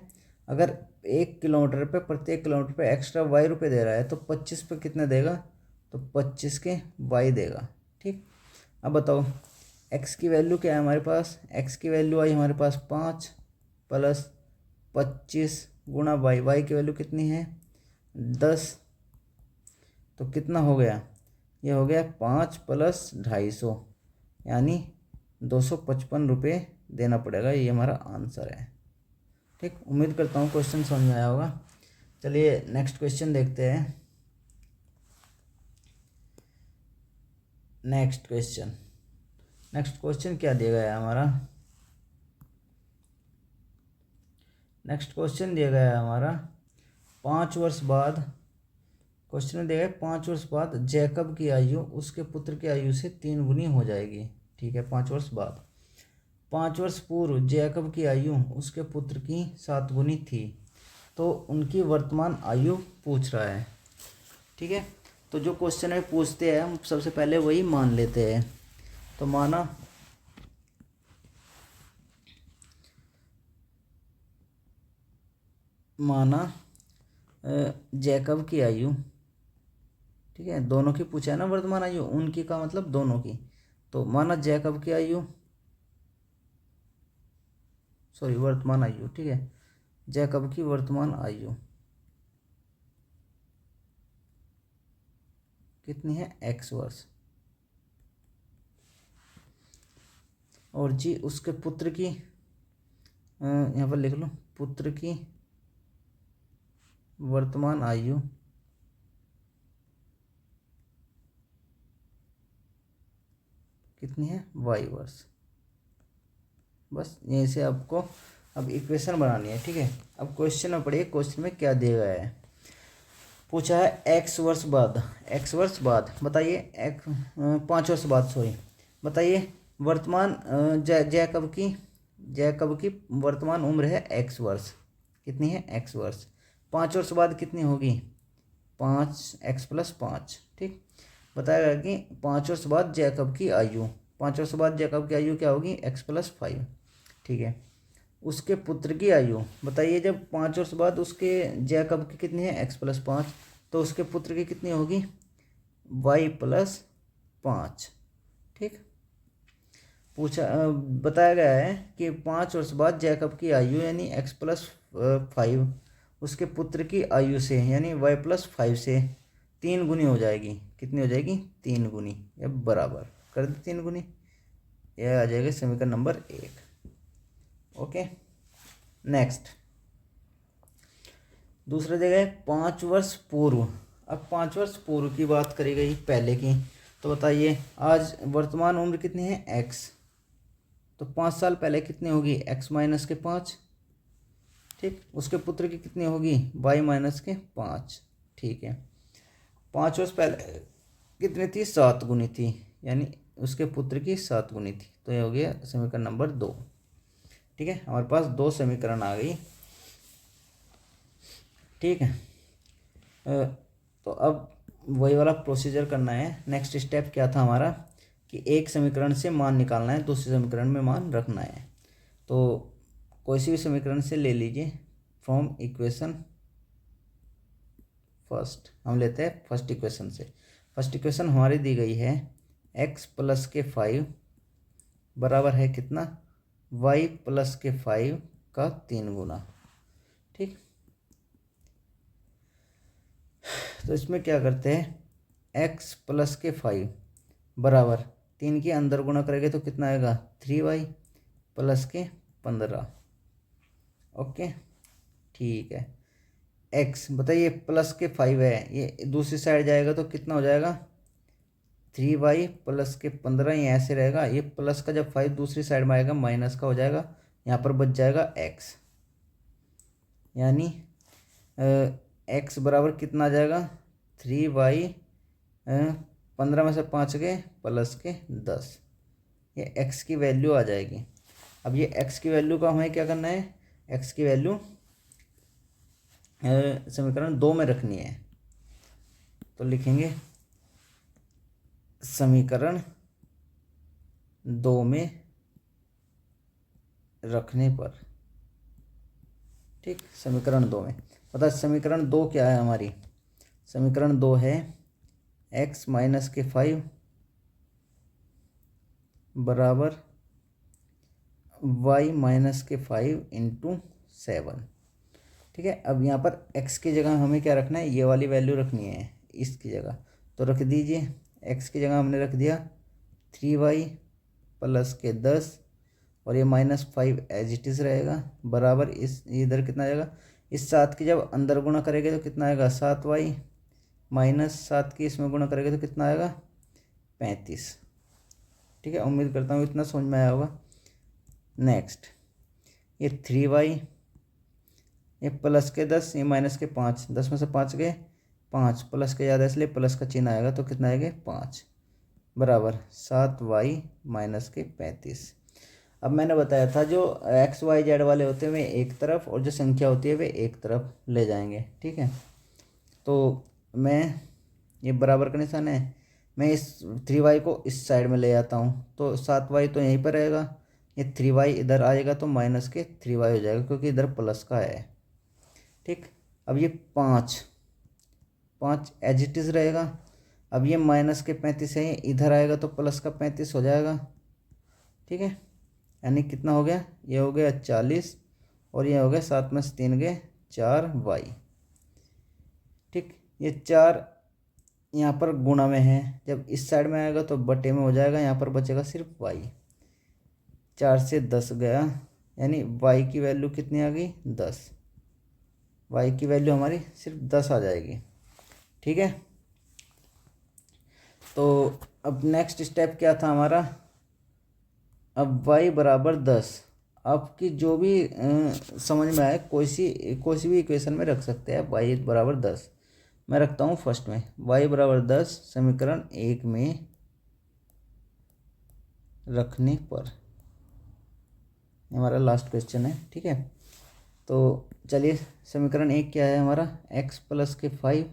अगर 1 किलोमीटर पे, प्रत्येक किलोमीटर पे एक्स्ट्रा y रुपये दे रहा है तो 25 पे कितने देगा, तो 25 के y देगा। ठीक, अब बताओ x की वैल्यू क्या है हमारे पास, x की वैल्यू आई हमारे पास 5 प्लस 25 गुणा y की वैल्यू कितनी है 10। तो कितना हो गया, ये हो गया 5 प्लस 250, यानी 255 रुपये देना पड़ेगा। ये हमारा आंसर है। ठीक, उम्मीद करता हूँ क्वेश्चन समझ में आया होगा। चलिए नेक्स्ट क्वेश्चन देखते हैं। नेक्स्ट क्वेश्चन क्या दिया गया है हमारा, नेक्स्ट क्वेश्चन दिया गया है हमारा 5 वर्ष बाद। क्वेश्चन में दिया गया 5 वर्ष बाद जैकब की आयु उसके पुत्र की आयु से 3 गुनी हो जाएगी। ठीक है, 5 वर्ष बाद। 5 वर्ष पूर्व जैकब की आयु उसके पुत्र की 7 गुनी थी, तो उनकी वर्तमान आयु पूछ रहा है। ठीक है, तो जो क्वेश्चन में पूछते हैं हम सबसे पहले वही मान लेते हैं। तो माना जैकब की आयु, ठीक है, दोनों की पूछा है ना वर्तमान आयु, उनकी का मतलब दोनों की। तो माना जैकब की आयु, सॉरी वर्तमान आयु, ठीक है, जैकब की वर्तमान आयु कितनी है x वर्ष, और जी उसके पुत्र की, यहाँ पर लिख लो, पुत्र की वर्तमान आयु कितनी है y वर्ष। बस यहीं से आपको अब इक्वेशन बनानी है। ठीक है, अब क्वेश्चन में पढ़िए, क्वेश्चन में क्या दिया गया है। पूछा है x वर्ष बाद बताइए, 5 वर्ष बाद, सॉरी, बताइए वर्तमान जैकब की वर्तमान उम्र है x वर्ष, कितनी है x वर्ष। 5 वर्ष बाद कितनी होगी 5x + 5। ठीक, बताया कि 5 वर्ष बाद जैकब की आयु, 5 वर्ष बाद जैकब की आयु क्या होगी x + 5। ठीक है, उसके पुत्र की आयु बताइए, जब 5 वर्ष बाद उसके जैकब की कितनी है x + 5, तो उसके पुत्र की कितनी होगी y + 5। ठीक, बताया गया है कि 5 वर्ष बाद जैकब की आयु यानी x + 5 उसके पुत्र की आयु से यानी y + 5 से 3 गुनी हो जाएगी। कितनी हो जाएगी 3 गुनी, या बराबर कर दे 3 गुनी, यह आ जाएगा समीकरण नंबर 1। ओके, नेक्स्ट दूसरा जगह है 5 वर्ष पूर्व। अब 5 वर्ष पूर्व की बात करी गई पहले की, तो बताइए आज वर्तमान उम्र कितनी है x, तो 5 साल पहले कितनी होगी x - 5। ठीक, उसके पुत्र की कितनी होगी y - 5। ठीक है, 5 वर्ष पहले कितनी थी 7 गुनी थी, यानी उसके पुत्र की 7 गुनी थी। तो ये हो गया समीकरण नंबर 2। ठीक है, हमारे पास 2 समीकरण आ गई। ठीक है, तो अब वही वाला प्रोसीजर करना है। नेक्स्ट स्टेप क्या था हमारा कि एक समीकरण से मान निकालना है, दूसरे समीकरण में मान रखना है। तो कोई सी भी समीकरण से ले लीजिए, फ्रॉम इक्वेशन फर्स्ट, हम लेते हैं फर्स्ट इक्वेशन से। फर्स्ट इक्वेशन हमारी दी गई है x + 5 बराबर है कितना y + 5 का 3 गुना। ठीक, तो इसमें क्या करते हैं x + 5 बराबर 3 के अंदर गुना करेंगे तो कितना आएगा 3y + 15। ओके, ठीक है, x बताइए +5 है, ये दूसरी साइड जाएगा तो कितना हो जाएगा 3y + 15, ये ऐसे रहेगा। ये प्लस का जब 5 दूसरी साइड में आएगा माइनस का हो जाएगा, यहाँ पर बच जाएगा x, यानी एक्स बराबर कितना आ जाएगा 3y 15 में से 5 गए प्लस के 10, ये x की वैल्यू आ जाएगी। अब ये x की वैल्यू का हमें क्या करना है, x की वैल्यू समीकरण 2 में रखनी है। तो लिखेंगे समीकरण 2 में रखने पर, ठीक, समीकरण 2 में पता समीकरण 2 क्या है हमारी, समीकरण 2 है x माइनस के 5 बराबर y माइनस के 5 इंटू 7। ठीक है, अब यहाँ पर x की जगह हमें क्या रखना है, ये वाली वैल्यू रखनी है इसकी जगह, तो रख दीजिए। x की जगह हमने रख दिया 3y प्लस के 10 और ये -5 एज इट इज़ रहेगा बराबर इस इधर कितना आएगा, इस 7 की जब अंदर गुणा करेंगे तो कितना आएगा 7y माइनस 7 की इसमें गुणा करेंगे तो कितना आएगा 35। ठीक है, उम्मीद करता हूँ इतना समझ में आया होगा। नेक्स्ट ये 3y, ये प्लस के 10, ये माइनस के 5, 10 में से 5 गए 5, प्लस के ज़्यादा इसलिए प्लस का चिन्ह आएगा तो कितना आएगा 5 बराबर 7y माइनस के 35। अब मैंने बताया था जो एक्स वाई जेड वाले होते हैं वे एक तरफ और जो संख्या होती है वे एक तरफ ले जाएंगे। ठीक है, तो मैं ये बराबर का निशान है, मैं इस 3y को इस साइड में ले आता हूँ तो 7y तो यहीं पर रहेगा, ये 3y इधर आएगा तो माइनस के 3y हो जाएगा क्योंकि इधर प्लस का है। ठीक, अब ये 5 एज इट इज़ रहेगा। अब ये माइनस के 35 है, इधर आएगा तो प्लस का 35 हो जाएगा। ठीक है, यानी कितना हो गया, ये हो गया 40 और ये हो गया 7 में से 3 गए 4y। ठीक, ये 4 यहाँ पर गुणा में है, जब इस साइड में आएगा तो बटे में हो जाएगा, यहाँ पर बचेगा सिर्फ y। 4 से 10 गया यानी y की वैल्यू कितनी आ गई 10, y की वैल्यू हमारी सिर्फ 10 आ जाएगी। ठीक है, तो अब नेक्स्ट स्टेप क्या था हमारा, अब y बराबर 10, आपकी जो भी समझ में आए कोई सी भी इक्वेशन में रख सकते हैं। y बराबर 10 मैं रखता हूँ फर्स्ट में, y बराबर 10 समीकरण 1 में रखने पर, हमारा लास्ट क्वेश्चन है। ठीक है, तो चलिए समीकरण 1 क्या है हमारा, x प्लस के 5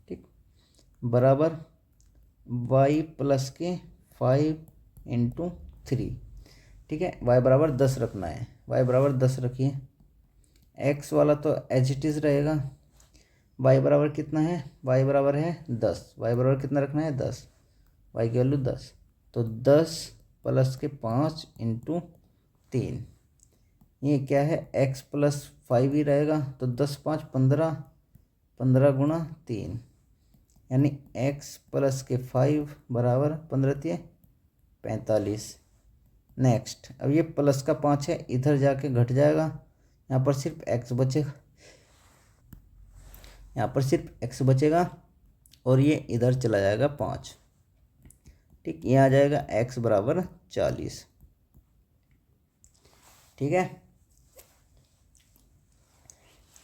ठीक बराबर y प्लस के 5 इंटू 3। ठीक है, y बराबर 10 रखना है, y बराबर 10 रखिए। x वाला तो एज इट इज़ रहेगा, y बराबर कितना है, y बराबर है 10, y बराबर कितना रखना है 10, y की वैल्यू 10, तो 10 प्लस के 5 इंटू 3, ये क्या है x प्लस 5 ही रहेगा, तो 10 5 15, 15 गुणा 3 यानी x प्लस के 5 बराबर 15 45। नेक्स्ट, अब ये प्लस का 5 है, इधर जाके घट जाएगा, यहाँ पर सिर्फ x बचेगा, यहाँ पर सिर्फ x बचेगा और ये इधर चला जाएगा 5। ठीक, ये आ जाएगा x बराबर 40। ठीक है,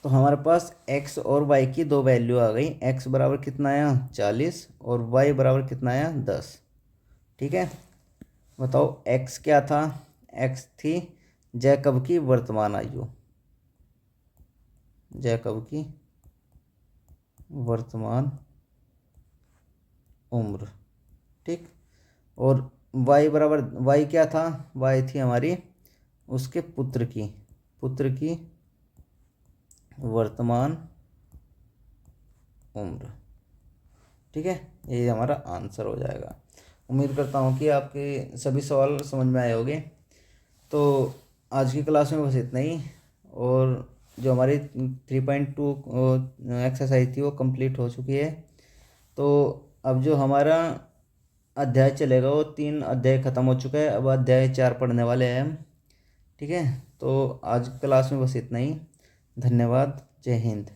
तो हमारे पास x और y की दो वैल्यू आ गई, x बराबर कितना आया 40 और y बराबर कितना आया 10। ठीक है, बताओ x क्या था, x थी जैकब की वर्तमान आयु, जैकब की वर्तमान उम्र। ठीक, और y बराबर y क्या था, y थी हमारी उसके पुत्र की वर्तमान उम्र। ठीक है, ये हमारा आंसर हो जाएगा। उम्मीद करता हूँ कि आपके सभी सवाल समझ में आए होंगे। तो आज की क्लास में बस इतना ही, और जो हमारी 3.2 एक्सरसाइज थी वो कंप्लीट हो चुकी है। तो अब जो हमारा अध्याय चलेगा वो 3 अध्याय ख़त्म हो चुका है, अब अध्याय 4 पढ़ने वाले हैं हम। ठीक है, तो आज क्लास में बस इतना ही। धन्यवाद, जय हिंद।